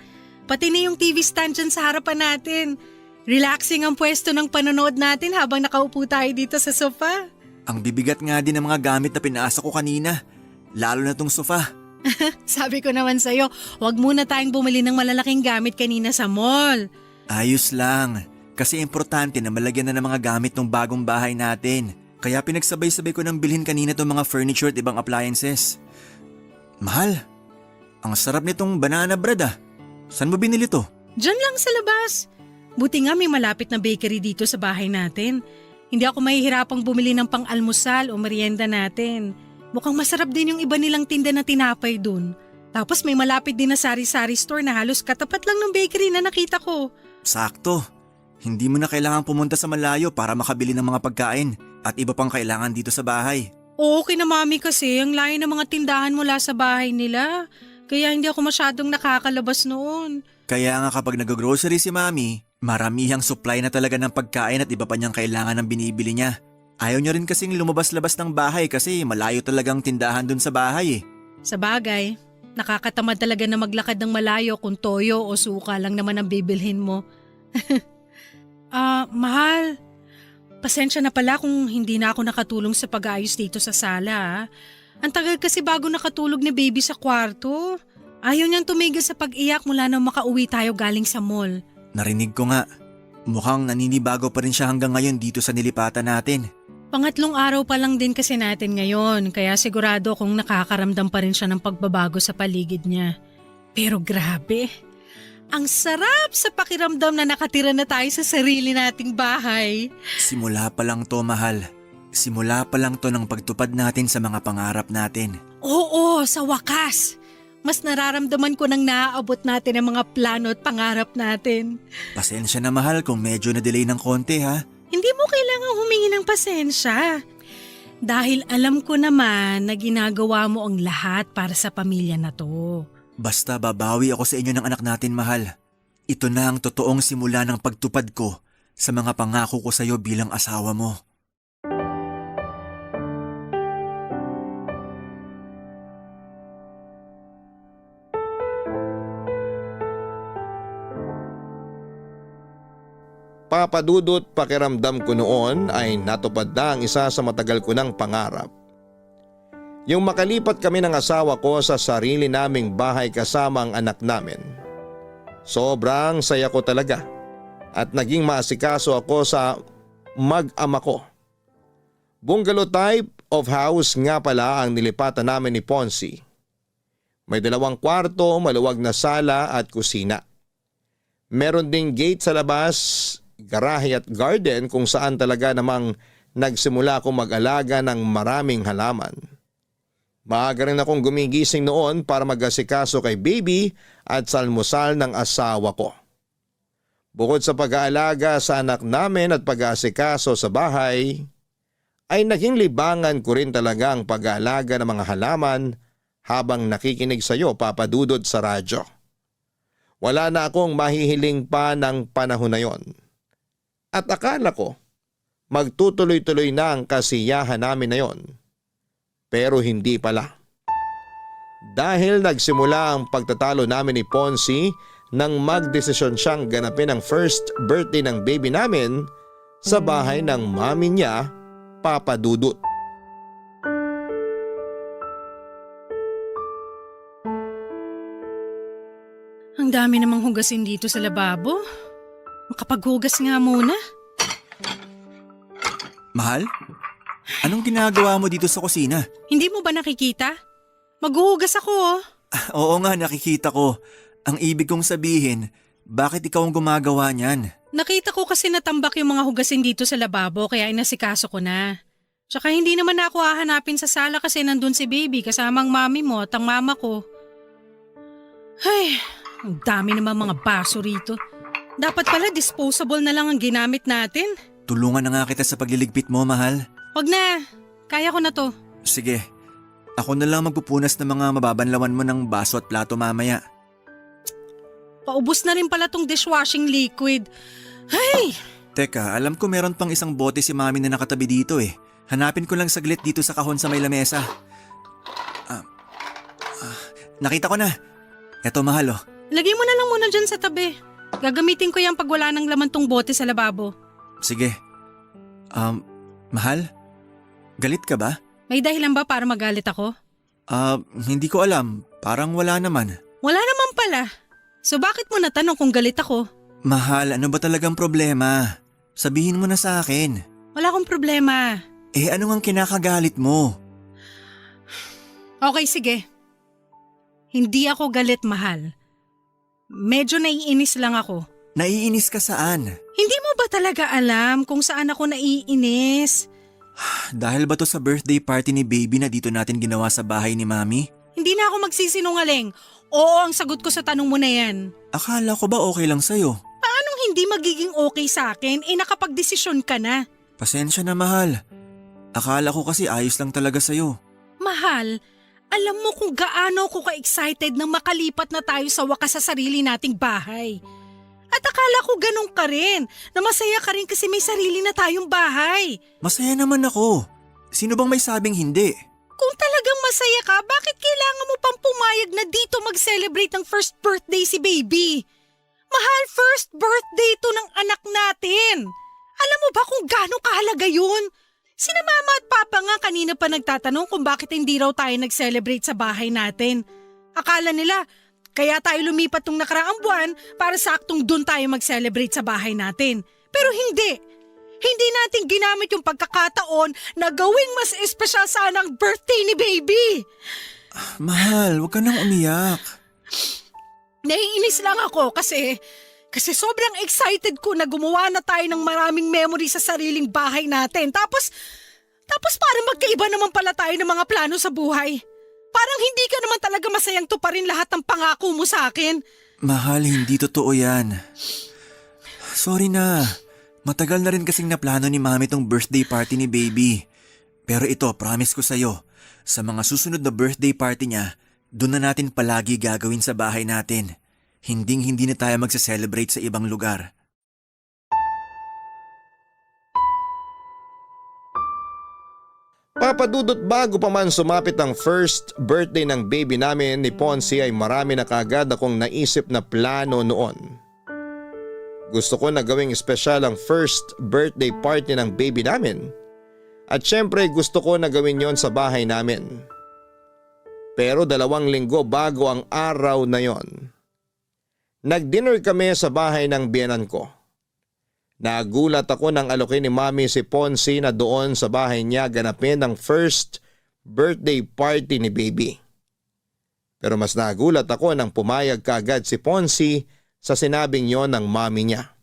Speaker 3: Pati na yung TV stand dyan sa harapan natin. Relaxing ang pwesto ng panonood natin habang nakaupo tayo dito sa sofa.
Speaker 2: Ang bibigat nga din ng mga gamit na pinaasa ko kanina. Lalo na tong sofa.
Speaker 3: Sabi ko naman sa'yo, huwag muna tayong bumili ng malalaking gamit kanina sa mall.
Speaker 2: Ayos lang. Kasi importante na malagyan na ng mga gamit ng bagong bahay natin. Kaya pinagsabay-sabay ko nang bilhin kanina itong mga furniture at ibang appliances. Mahal, ang sarap nitong banana bread ah. Saan mo binili to?
Speaker 3: Diyan lang sa labas. Buti nga may malapit na bakery dito sa bahay natin. Hindi ako mahihirapang bumili ng pang-almusal o merienda natin. Mukhang masarap din yung iba nilang tinda na tinapay dun. Tapos may malapit din na sari-sari store na halos katapat lang ng bakery na nakita ko.
Speaker 2: Sakto. Hindi mo na kailangan pumunta sa malayo para makabili ng mga pagkain at iba pang kailangan dito sa bahay.
Speaker 3: Oo, kina mami kasi ang layo ng mga tindahan mula sa bahay nila. Kaya hindi ako masyadong nakakalabas noon.
Speaker 2: Kaya nga kapag nag-grocery si Mami, maramihang supply na talaga ng pagkain at iba pa niyang kailangan ng binibili niya. Ayaw niya rin kasing lumabas-labas ng bahay kasi malayo talagang tindahan dun sa bahay eh.
Speaker 3: Sa bagay, nakakatamad talaga na maglakad ng malayo kung toyo o suka lang naman ang bibilhin mo. Mahal. Pasensya na pala kung hindi na ako nakatulong sa pag-aayos dito sa sala. Ang tagal kasi bago nakatulog ni baby sa kwarto. Ayaw niyang tumigil sa pag-iyak mula nang makauwi tayo galing sa mall.
Speaker 2: Narinig ko nga. Mukhang naninibago pa rin siya hanggang ngayon dito sa nilipatan natin.
Speaker 3: Pangatlong araw pa lang din kasi natin ngayon, kaya sigurado kung nakakaramdam pa rin siya ng pagbabago sa paligid niya. Pero grabe, ang sarap sa pakiramdam na nakatira na tayo sa sarili nating bahay.
Speaker 2: Simula pa lang to, mahal. Simula pa lang to ng pagtupad natin sa mga pangarap natin.
Speaker 3: Oo, sa wakas. Mas nararamdaman ko nang naaabot natin ang mga plano at pangarap natin.
Speaker 2: Pasensya na, mahal, kung medyo na-delay ng konti ha.
Speaker 3: Hindi mo kailangang humingi ng pasensya. Dahil alam ko naman na ginagawa mo ang lahat para sa pamilya na to.
Speaker 2: Basta babawi ako sa inyo ng anak natin, mahal. Ito na ang totoong simula ng pagtupad ko sa mga pangako ko sa iyo bilang asawa mo.
Speaker 1: Papadudot, pakiramdam ko noon ay natupad na ang isa sa matagal ko ng pangarap. Yung makalipat kami ng asawa ko sa sarili naming bahay kasama ang anak namin. Sobrang saya ko talaga at naging maasikaso ako sa mag-ama ko. Bungalow type of house nga pala ang nilipatan namin ni Ponzi. May 2 kwarto, maluwag na sala at kusina. Meron ding gate sa labas, garahe at garden kung saan talaga namang nagsimula akong mag-alaga ng maraming halaman. Maaga rin akong gumigising noon para mag-asikaso kay baby at sa almusal ng asawa ko. Bukod sa pag-aalaga sa anak namin at pag-asikaso sa bahay, ay naging libangan ko rin talaga ang pag-aalaga ng mga halaman habang nakikinig sa iyo, Papa Dudut, sa radyo. Wala na akong mahihiling pa ng panahon na yon. At akala ko, magtutuloy-tuloy na ang kasiyahan namin na yon. Pero hindi pala. Dahil nagsimula ang pagtatalo namin ni Ponzi nang magdesisyon siyang ganapin ang first birthday ng baby namin sa bahay ng mami niya, Papa Dudut.
Speaker 3: Ang dami namang hugasin dito sa lababo. Makapaghugas nga muna.
Speaker 2: Mahal? Anong ginagawa mo dito sa kusina?
Speaker 3: Hindi mo ba nakikita? Maghuhugas ako oh.
Speaker 2: Oo nga, nakikita ko. Ang ibig kong sabihin, bakit ikaw ang gumagawa niyan?
Speaker 3: Nakita ko kasi natambak yung mga hugasin dito sa lababo kaya inasikaso ko na. Tsaka hindi naman ako hahanapin sa sala kasi nandun si baby kasama ang mami mo at ang mama ko. Ay, ang dami naman mga baso rito. Dapat pala disposable na lang ang ginamit natin.
Speaker 2: Tulungan na nga kita sa pagliligpit mo, mahal.
Speaker 3: Wag na, kaya ko na to.
Speaker 2: Sige, ako na lang magpupunas ng mga mababanlawan mo ng baso at plato mamaya.
Speaker 3: Paubos na rin pala tong dishwashing liquid. Ay!
Speaker 2: Teka, alam ko meron pang isang bote si mami na nakatabi dito eh. Hanapin ko lang saglit dito sa kahon sa may lamesa. Nakita ko na. Eto, mahal oh.
Speaker 3: Lagay mo na lang muna dyan sa tabi. Gagamitin ko yan pag wala nang laman tong bote sa lababo.
Speaker 2: Sige. Mahal? Galit ka ba?
Speaker 3: May dahilan ba para magalit ako?
Speaker 2: Hindi ko alam. Parang wala naman.
Speaker 3: Wala naman pala. So bakit mo natanong kung galit ako?
Speaker 2: Mahal, ano ba talagang problema? Sabihin mo na sa akin.
Speaker 3: Wala akong problema.
Speaker 2: Ano ngang kinakagalit mo?
Speaker 3: Okay, sige. Hindi ako galit, mahal. Medyo naiinis lang ako.
Speaker 2: Naiinis ka saan?
Speaker 3: Hindi mo ba talaga alam kung saan ako naiinis?
Speaker 2: Dahil ba to sa birthday party ni baby na dito natin ginawa sa bahay ni Mami?
Speaker 3: Hindi na ako magsisinungaling. Oo ang sagot ko sa tanong mo na yan.
Speaker 2: Akala ko ba okay lang sa'yo?
Speaker 3: Paanong hindi magiging okay sa akin? Nakapagdesisyon ka na.
Speaker 2: Pasensya na, mahal. Akala ko kasi ayos lang talaga sa'yo.
Speaker 3: Mahal, alam mo kung gaano ako ka-excited nang makalipat na tayo sa wakas sa sarili nating bahay. At akala ko ganun ka rin, na masaya ka rin kasi may sarili na tayong bahay.
Speaker 2: Masaya naman ako. Sino bang may sabing hindi?
Speaker 3: Kung talagang masaya ka, bakit kailangan mo pang pumayag na dito mag-celebrate ng first birthday si baby? Mahal, first birthday to ng anak natin. Alam mo ba kung gaano kahalaga yun? Sina mama at papa nga kanina pa nagtatanong kung bakit hindi raw tayo nag-celebrate sa bahay natin. Akala nila, kaya tayo lumipat tong nakaraang buwan para saktong dun tayo mag-celebrate sa bahay natin. Pero hindi. Hindi natin ginamit yung pagkakataon na gawing mas espesyal sana ang birthday ni baby.
Speaker 2: Mahal, huwag ka nang umiyak.
Speaker 3: Naiinis lang ako kasi sobrang excited ko na gumawa na tayo ng maraming memory sa sariling bahay natin. Tapos parang magkaiba naman pala tayo ng mga plano sa buhay. Parang hindi ka naman talaga masayang tuparin lahat ng pangako mo sa akin.
Speaker 2: Mahal, hindi totoo yan. Sorry na. Matagal na rin kasing naplano ni Mami tong birthday party ni baby. Pero ito, promise ko sa'yo, sa mga susunod na birthday party niya, doon na natin palagi gagawin sa bahay natin. Hindi na tayo magsa-celebrate sa ibang lugar.
Speaker 1: Papadudot, bago pa man sumapit ang first birthday ng baby namin ni Ponce ay marami na kaagad akong naisip na plano noon. Gusto ko na gawing espesyal ang first birthday party ng baby namin. At syempre gusto ko na gawin yon sa bahay namin. Pero 2 linggo bago ang araw na yon, nag-dinner kami sa bahay ng biyenan ko. Nagulat ako nang alokin ni Mami si Ponce na doon sa bahay niya ganapin ang first birthday party ni baby. Pero mas nagulat ako nang pumayag kaagad si Ponce sa sinabing yon ng mami niya.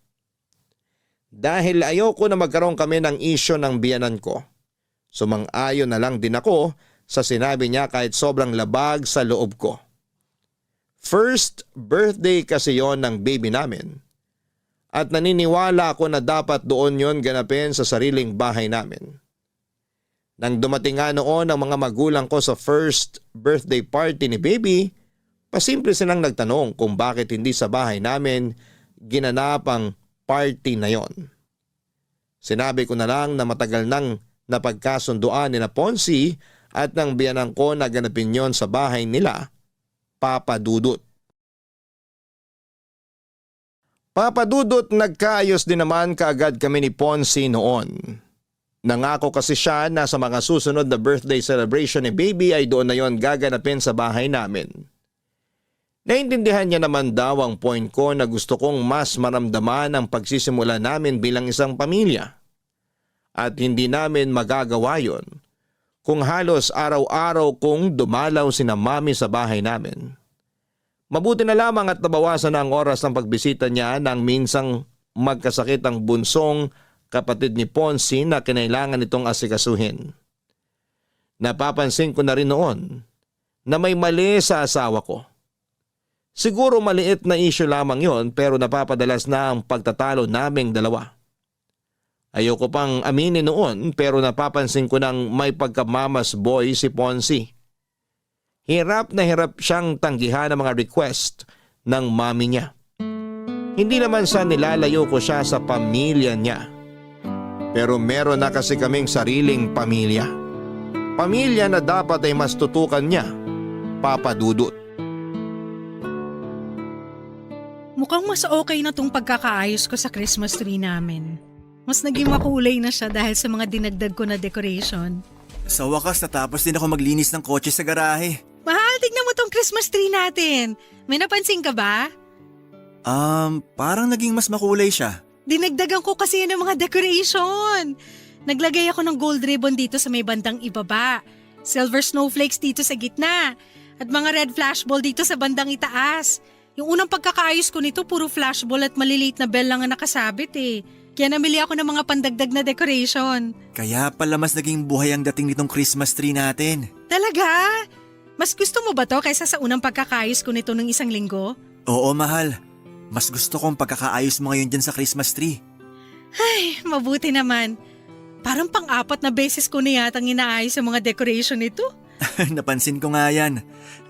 Speaker 1: Dahil ayoko na magkaroon kami ng isyo ng biyenan ko, sumang-ayon na lang din ako sa sinabi niya kahit sobrang labag sa loob ko. First birthday kasi yon ng baby namin. At naniniwala ako na dapat doon yon ganapin sa sariling bahay namin. Nang dumating nga noon ang mga magulang ko sa first birthday party ni baby, pasimple silang nagtanong kung bakit hindi sa bahay namin ginanap ang party na yon. Sinabi ko na lang na matagal nang napagkasunduan ni na Ponce at ng biyanan ko na ganapin yon sa bahay nila, Papa Dudut. Papa Dudut, nagkaayos din naman kaagad kami ni Ponce noon. Nangako kasi siya na sa mga susunod na birthday celebration ni baby ay doon na yon gaganapin sa bahay namin. Naintindihan niya naman daw ang point ko na gusto kong mas maramdaman ang pagsisimula namin bilang isang pamilya. At hindi namin magagawa yon kung halos araw-araw kong dumalaw sina Mami sa bahay namin. Mabuti na lamang at nabawasan na ang oras ng pagbisita niya nang minsang magkasakit ang bunsong kapatid ni Ponce na kinailangan itong asikasuhin. Napapansin ko na rin noon na may mali sa asawa ko. Siguro maliit na issue lamang yon pero napapadalas na ang pagtatalo naming dalawa. Ayoko pang aminin noon pero napapansin ko nang may pagkamamas boy si Ponce. Hirap na hirap siyang tanggihan ang mga request ng mami niya. Hindi naman sa nilalayo ko siya sa pamilya niya. Pero meron na kasi kaming sariling pamilya. Pamilya na dapat ay mas tutukan niya, Papa Dudut.
Speaker 3: Mukhang mas okay na tong pagkakaayos ko sa Christmas tree namin. Mas naging makulay na siya dahil sa mga dinagdag ko na decoration.
Speaker 2: Sa wakas natapos din ako maglinis ng kotse sa garahe.
Speaker 3: Mahal, tignan mo tong Christmas tree natin. May napansin ka ba?
Speaker 2: Parang naging mas makulay siya.
Speaker 3: Dinagdagan ko kasi yun ng mga decoration. Naglagay ako ng gold ribbon dito sa may bandang ibaba, silver snowflakes dito sa gitna, at mga red flashball dito sa bandang itaas. Yung unang pagkakaayos ko nito, puro flashball at maliliit na bell lang ang nakasabit eh. Kaya namili ako ng mga pandagdag na decoration.
Speaker 2: Kaya pala mas naging buhay ang dating nitong Christmas tree natin.
Speaker 3: Talaga? Mas gusto mo ba to kaysa sa unang pagkakaayos ko nito ng isang linggo?
Speaker 2: Oo, mahal. Mas gusto kong pagkakaayos mo ngayon dyan sa Christmas tree.
Speaker 3: Ay, mabuti naman. Parang pang-apat na beses ko na yatang inaayos ang mga decoration nito.
Speaker 2: Napansin ko nga yan.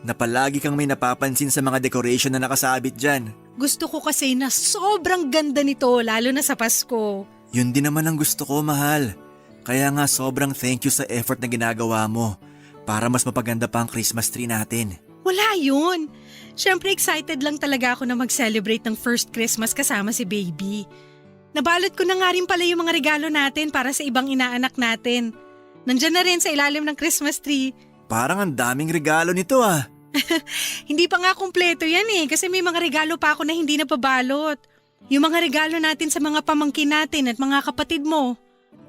Speaker 2: Na palagi kang may napapansin sa mga decoration na nakasabit dyan.
Speaker 3: Gusto ko kasi na sobrang ganda nito lalo na sa Pasko.
Speaker 2: Yun din naman ang gusto ko, mahal. Kaya nga sobrang thank you sa effort na ginagawa mo para mas mapaganda pa ang Christmas tree natin.
Speaker 3: Wala yun. Siyempre excited lang talaga ako na mag-celebrate ng first Christmas kasama si baby. Nabalot ko na nga rin pala yung mga regalo natin para sa ibang inaanak natin. Nandyan na rin sa ilalim ng Christmas tree.
Speaker 2: Parang ang daming regalo nito ah.
Speaker 3: Hindi pa nga kumpleto yan eh kasi may mga regalo pa ako na hindi napabalot. Yung mga regalo natin sa mga pamangkin natin at mga kapatid mo.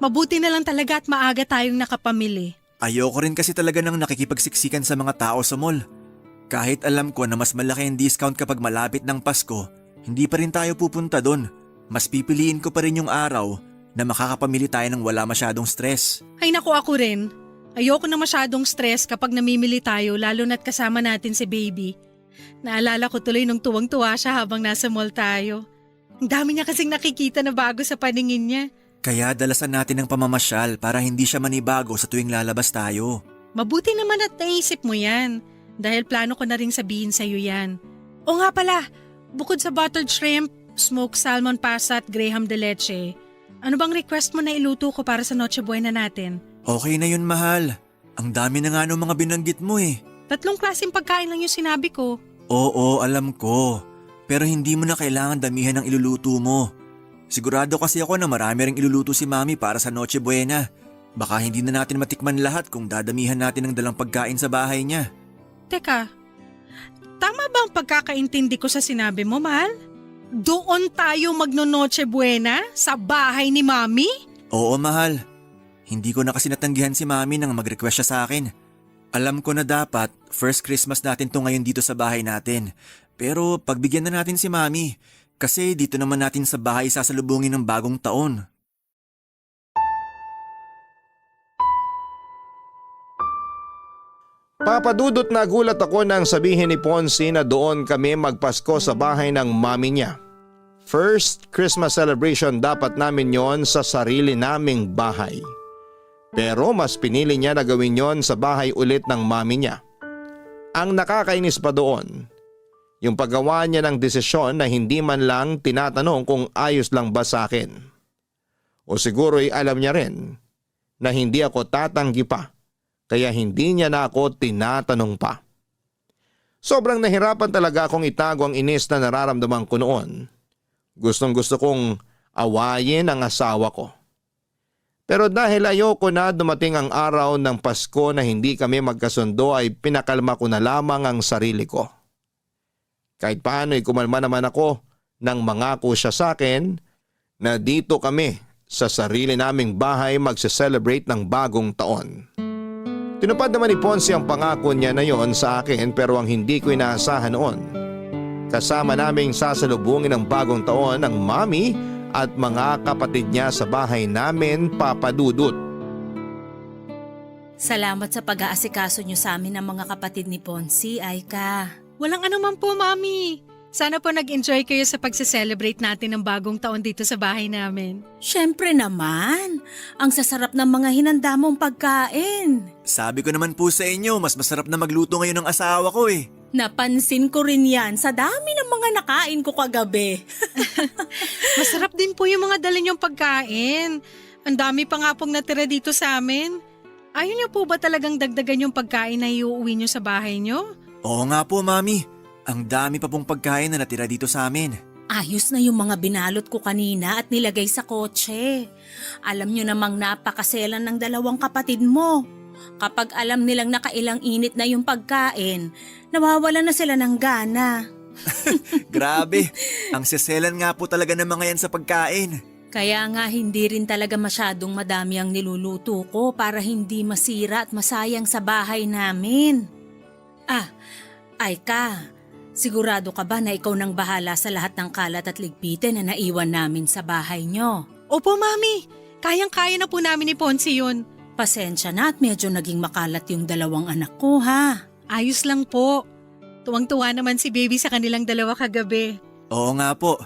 Speaker 3: Mabuti na lang talaga at maaga tayong nakapamili.
Speaker 2: Ayoko rin kasi talaga nang nakikipagsiksikan sa mga tao sa mall. Kahit alam ko na mas malaki ang discount kapag malapit ng Pasko, hindi pa rin tayo pupunta doon. Mas pipiliin ko pa rin yung araw na makakapamili tayo ng wala masyadong stress.
Speaker 3: Ay naku, ako rin. Ayoko na masyadong stress kapag namimili tayo lalo na't kasama natin si baby. Naalala ko tuloy nung tuwang-tuwa siya habang nasa mall tayo. Ang dami niya kasing nakikita na bago sa paningin niya.
Speaker 2: Kaya dalasan natin ng pamamasyal para hindi siya manibago sa tuwing lalabas tayo.
Speaker 3: Mabuti naman at naisip mo yan. Dahil plano ko na ring sabihin sa'yo yan. O nga pala, bukod sa buttered shrimp, smoked salmon pasta at graham de leche, ano bang request mo na iluto ko para sa Noche Buena natin?
Speaker 2: Okay na yun, mahal. Ang dami na nga nung mga binanggit mo eh.
Speaker 3: 3 klaseng pagkain lang yung sinabi ko.
Speaker 2: Oo, alam ko. Pero hindi mo na kailangan damihan ng iluluto mo. Sigurado kasi ako na marami ring iluluto si Mami para sa Noche Buena. Baka hindi na natin matikman lahat kung dadamihan natin ng dalang pagkain sa bahay niya.
Speaker 3: Teka, tama ba ang pagkakaintindi ko sa sinabi mo, mahal? Doon tayo magno-Noche Buena sa bahay ni Mami?
Speaker 2: Oo, mahal. Hindi ko na kasi natanggihan si Mami nang mag-request siya sa akin. Alam ko na dapat first Christmas natin to ngayon dito sa bahay natin. Pero pagbigyan na natin si Mami kasi dito naman natin sa bahay sasalubungin ng bagong taon.
Speaker 1: Papadudot na gulat ako nang sabihin ni Ponce na doon kami magpasko sa bahay ng mami niya. First Christmas celebration dapat namin yon sa sarili naming bahay. Pero mas pinili niya na gawin yon sa bahay ulit ng mami niya. Ang nakakainis pa doon, yung paggawa niya ng desisyon na hindi man lang tinatanong kung ayos lang ba sa akin. O siguro'y alam niya rin na hindi ako tatanggi pa. Kaya hindi niya na ako tinatanong pa. Sobrang nahirapan talaga akong itago ang inis na nararamdaman ko noon. Gustong gusto kong awayin ang asawa ko. Pero dahil ayoko na dumating ang araw ng Pasko na hindi kami magkasundo ay pinakalma ko na lamang ang sarili ko. Kahit paano ay kumalma naman ako nang mangako siya sa akin na dito kami sa sarili naming bahay magse-celebrate ng bagong taon. Tinupad naman ni Ponce ang pangako niya na yon sa akin pero ang hindi ko inaasahan noon. Kasama naming sasalubungin ng bagong taon ang mami at mga kapatid niya sa bahay namin, papadudot.
Speaker 4: Salamat sa pag-aasikaso niyo sa amin ng mga kapatid ni Ponce, Aika.
Speaker 3: Walang anuman po, Mami. Sana po nag-enjoy kayo sa pagse-celebrate natin ng bagong taon dito sa bahay namin.
Speaker 4: Siyempre naman, ang sasarap ng mga hinanda mong pagkain.
Speaker 2: Sabi ko naman po sa inyo, mas masarap na magluto ngayon ng asawa ko eh.
Speaker 4: Napansin ko rin yan sa dami ng mga nakain ko kagabi.
Speaker 3: Masarap din po yung mga dala niyong pagkain. Ang dami pa nga pong natira dito sa amin. Ayaw niyo po ba talagang dagdagan yung pagkain na iuuwi niyo sa bahay niyo?
Speaker 2: Oo nga po, Mami. Ang dami pa pong pagkain na natira dito sa amin.
Speaker 4: Ayos na yung mga binalot ko kanina at nilagay sa kotse. Alam nyo namang napakaselan ng dalawang kapatid mo. Kapag alam nilang nakailang init na yung pagkain, nawawala na sila ng gana.
Speaker 2: Grabe, ang seselan nga po talaga ng mga yan sa pagkain.
Speaker 4: Kaya nga hindi rin talaga masyadong madami ang niluluto ko para hindi masira at masayang sa bahay namin. Aika, sigurado ka ba na ikaw nang bahala sa lahat ng kalat at ligpitin na naiwan namin sa bahay nyo?
Speaker 3: Opo, Mami. Kayang-kaya na po namin ni Ponsi yun.
Speaker 4: Pasensya na at medyo naging makalat yung dalawang anak ko ha.
Speaker 3: Ayos lang po. Tuwang-tuwa naman si Baby sa kanilang dalawa kagabi.
Speaker 2: Oo nga po,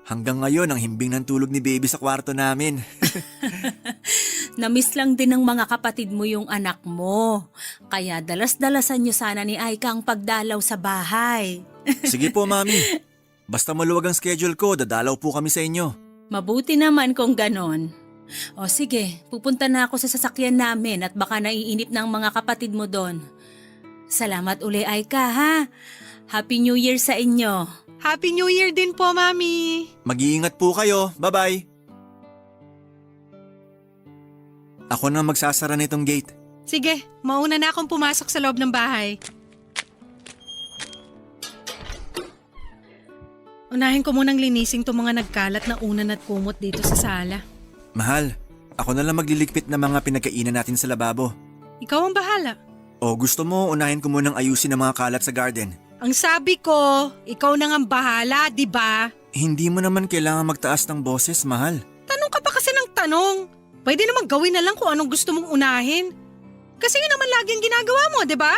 Speaker 2: hanggang ngayon ang himbing ng tulog ni baby sa kwarto namin.
Speaker 4: Namiss lang din ng mga kapatid mo yung anak mo. Kaya dalas-dalasan nyo sana ni Aika ang pagdalaw sa bahay.
Speaker 2: Sige po, Mami. Basta maluwag ang schedule ko, dadalaw po kami sa inyo.
Speaker 4: Mabuti naman kung ganon. O sige, pupunta na ako sa sasakyan namin at baka naiinip ng mga kapatid mo doon. Salamat uli Aika ha. Happy New Year sa inyo.
Speaker 3: Happy New Year din po, Mami.
Speaker 2: Mag-iingat po kayo. Bye-bye. Ako na magsasara nitong gate.
Speaker 3: Sige, mauna na akong pumasok sa loob ng bahay. Unahin ko munang linisin itong mga nagkalat na unan at kumot dito sa sala.
Speaker 2: Mahal, ako na lang magliligpit ng mga pinagkainan natin sa lababo.
Speaker 3: Ikaw ang bahala.
Speaker 2: O gusto mo, unahin ko munang ayusin ang mga kalat sa garden.
Speaker 3: Ang sabi ko, ikaw na nga ang bahala, di ba?
Speaker 2: Hindi mo naman kailangan magtaas ng boses, mahal.
Speaker 3: Tanong ka pa kasi ng tanong. Pwede naman gawin na lang kung anong gusto mong unahin. Kasi yun naman laging ginagawa mo, di ba?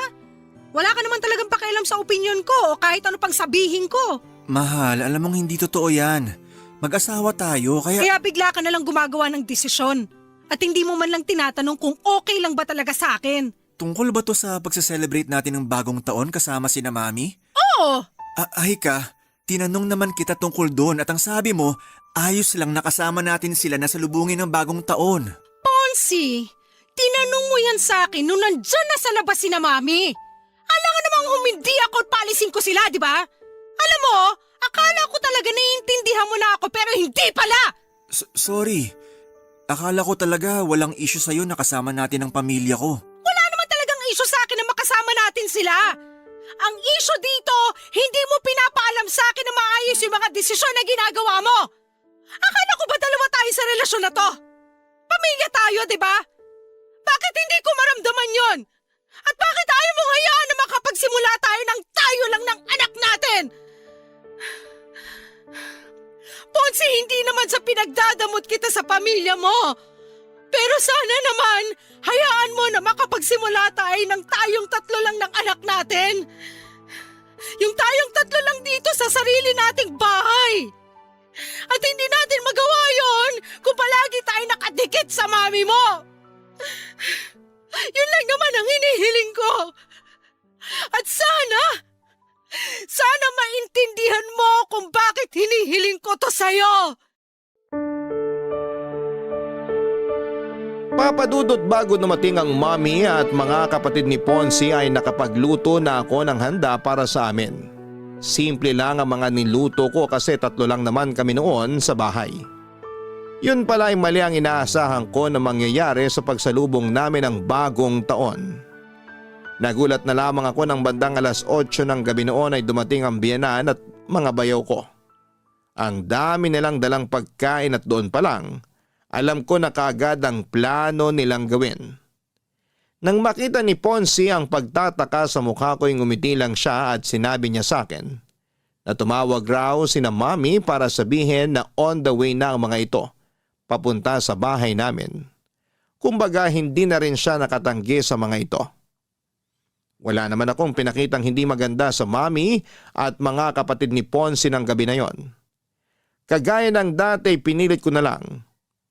Speaker 3: Wala ka naman talagang pakialam sa opinion ko o kahit ano pang sabihin ko.
Speaker 2: Mahal, alam mong hindi totoo yan. Mag-asawa tayo, kaya...
Speaker 3: Kaya bigla ka na lang gumagawa ng desisyon. At hindi mo man lang tinatanong kung okay lang ba talaga sa akin.
Speaker 2: Tungkol ba to sa pagsa-celebrate natin ng bagong taon kasama sina Mami?
Speaker 3: Oo!
Speaker 2: Ay ka, tinanong naman kita tungkol doon at ang sabi mo, ayos lang nakasama natin sila na salubungin ng bagong taon.
Speaker 3: Ponsi, tinanong mo yan sa akin nung nandyan na sa labas sina Mami. Alangan namang humindi ako at palisin ko sila, di ba? Alam mo, akala ko talaga naiintindihan mo na ako pero hindi pala!
Speaker 2: Sorry, akala ko talaga walang issue sa'yo na kasama natin ang pamilya ko.
Speaker 3: Wala naman talagang issue sa akin na makasama natin sila. Ang issue dito, hindi mo pinapaalam sa akin na maayos yung mga desisyon na ginagawa mo. Akala ko ba dalawa tayo sa relasyon na to? Pamilya tayo, di ba? Bakit hindi ko maramdaman yon? At bakit ayaw mo hayaan na makapagsimula tayo ng tayo lang ng anak natin? Ponsi, hindi naman sa pinagdadamot kita sa pamilya mo. Pero sana naman, hayaan mo na makapagsimula tayo ng tayong tatlo lang ng anak natin. Yung tayong tatlo lang dito sa sarili nating bahay. At hindi natin magawa yon kung palagi tayo nakadikit sa mami mo. Yun lang naman ang hinihiling ko. At sana maintindihan mo kung bakit hinihiling ko to sa'yo.
Speaker 1: Papadudot bago dumating ang mami at mga kapatid ni Ponsi ay nakapagluto na ako ng handa para sa amin. Simple lang ang mga niluto ko kasi tatlo lang naman kami noon sa bahay. Yun pala ay mali ang inaasahan ko na mangyayari sa pagsalubong namin ng bagong taon. Nagulat na lamang ako ng bandang 8:00 ng gabi noon ay dumating ang biyenan at mga bayaw ko. Ang dami nilang dalang pagkain at doon pa lang, alam ko na kaagad ang plano nilang gawin. Nang makita ni Ponsi ang pagtataka sa mukha ko ay ngumiti lang siya at sinabi niya sa akin na tumawag raw sina Mami para sabihin na on the way na ang mga ito papunta sa bahay namin. Kumbaga hindi na rin siya nakatanggi sa mga ito. Wala naman akong pinakitang hindi maganda sa Mami at mga kapatid ni Ponsi ng gabi na yon. Kagaya ng dati pinilit ko na lang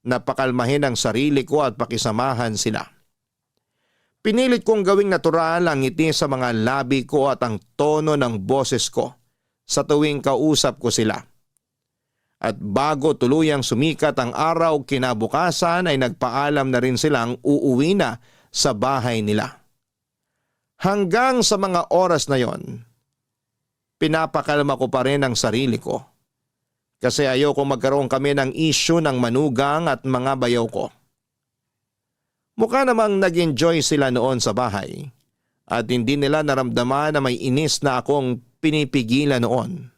Speaker 1: na pakalmahin ang sarili ko at pakisamahan sila. Pinilit kong gawing natural ang ngiti sa mga labi ko at ang tono ng boses ko sa tuwing kausap ko sila. At bago tuluyang sumikat ang araw kinabukasan ay nagpaalam na rin silang uuwi na sa bahay nila. Hanggang sa mga oras na yon, pinapakalma ko pa rin ang sarili ko. Kasi ayoko magkaroon kami ng issue ng manugang at mga bayaw ko. Mukha namang nag-enjoy sila noon sa bahay at hindi nila naramdaman na may inis na akong pinipigilan noon.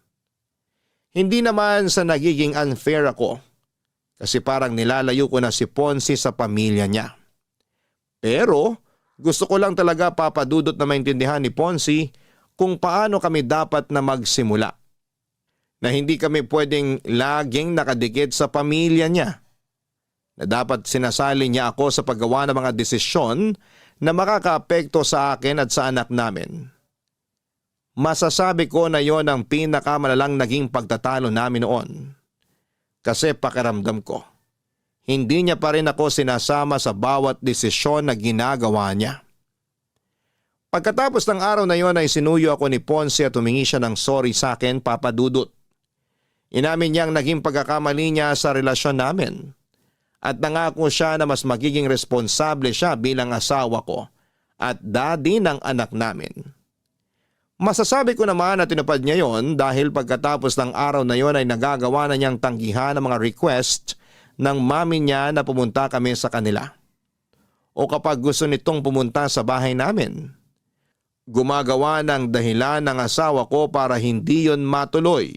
Speaker 1: Hindi naman sa nagiging unfair ako kasi parang nilalayo ko na si Ponce sa pamilya niya. Pero gusto ko lang talaga papadudot na maintindihan ni Ponce kung paano kami dapat na magsimula. Na hindi kami pwedeng laging nakadikit sa pamilya niya. Na dapat sinasali niya ako sa paggawa ng mga desisyon na makakaapekto sa akin at sa anak namin. Masasabi ko na yon ang pinakamalalang naging pagtatalo namin noon. Kasi pakiramdam ko, hindi niya pa rin ako sinasama sa bawat desisyon na ginagawa niya. Pagkatapos ng araw na yon ay sinuyo ako ni Ponce at humingi siya ng sorry sa akin, Papa Dudut. Inamin niyang naging pagkakamali niya sa relasyon namin. At nangako siya na mas magiging responsable siya bilang asawa ko at daddy ng anak namin. Masasabi ko naman na tinupad niya yon dahil pagkatapos ng araw na yon ay nagagawa na niyang tanggihan ang mga request ng mami niya na pumunta kami sa kanila. O kapag gusto nitong pumunta sa bahay namin. Gumagawa ng dahilan ng asawa ko para hindi yon matuloy.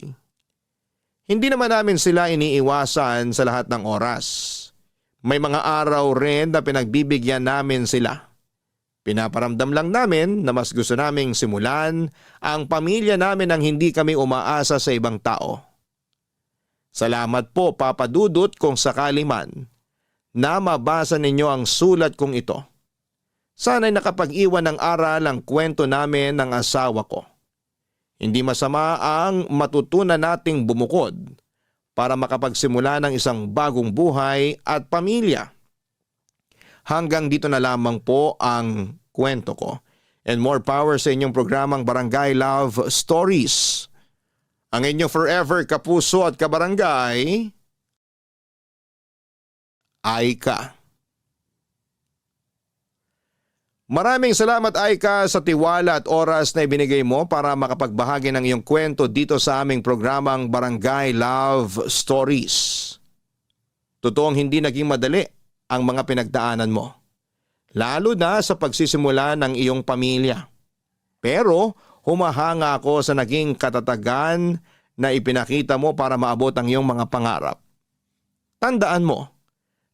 Speaker 1: Hindi naman namin sila iniiwasan sa lahat ng oras. May mga araw rin na pinagbibigyan namin sila. Pinaparamdam lang namin na mas gusto naming simulan ang pamilya namin nang hindi kami umaasa sa ibang tao. Salamat po Papa Dudut kung sakali man na mabasa ninyo ang sulat kong ito. Sana'y nakapag-iwan ng aral ang kwento namin ng asawa ko. Hindi masama ang matutunan nating bumukod para makapagsimula ng isang bagong buhay at pamilya. Hanggang dito na lamang po ang kwento ko. And more power sa inyong programang Barangay Love Stories. Ang inyong forever kapuso at kabarangay, Aika. Maraming salamat Aika sa tiwala at oras na ibinigay mo para makapagbahagi ng iyong kwento dito sa aming programang Barangay Love Stories. Totoong hindi naging madali ang mga pinagdaanan mo, lalo na sa pagsisimula ng iyong pamilya. Pero humahanga ako sa naging katatagan na ipinakita mo para maabot ang iyong mga pangarap. Tandaan mo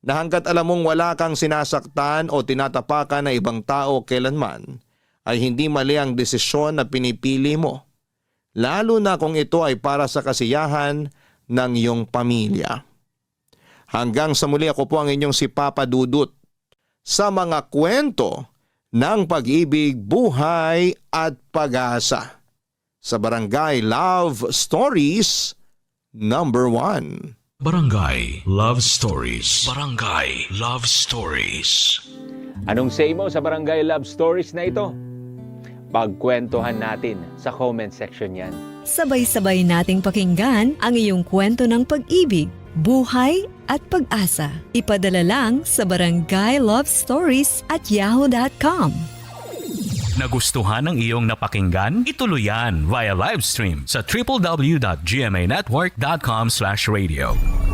Speaker 1: na hanggat alam mong wala kang sinasaktan o tinatapakan na ibang tao kailanman, ay hindi mali ang desisyon na pinipili mo, lalo na kung ito ay para sa kasiyahan ng iyong pamilya. Hanggang sa muli, ako po ang inyong si Papa Dudut sa mga kwento ng pag-ibig, buhay at pag-asa sa Barangay Love Stories number 1.
Speaker 5: Barangay Love Stories. Barangay Love Stories.
Speaker 6: Anong say mo sa Barangay Love Stories na ito? Pagkwentuhan natin sa comment section yan.
Speaker 7: Sabay-sabay nating pakinggan ang iyong kwento ng pag-ibig, buhay at pag-asa. Ipadala lang sa barangaylovestories@yahoo.com.
Speaker 5: Nagustuhan ng iyong napakinggan? Ituloy yan via live stream sa www.gmanetwork.com/radio.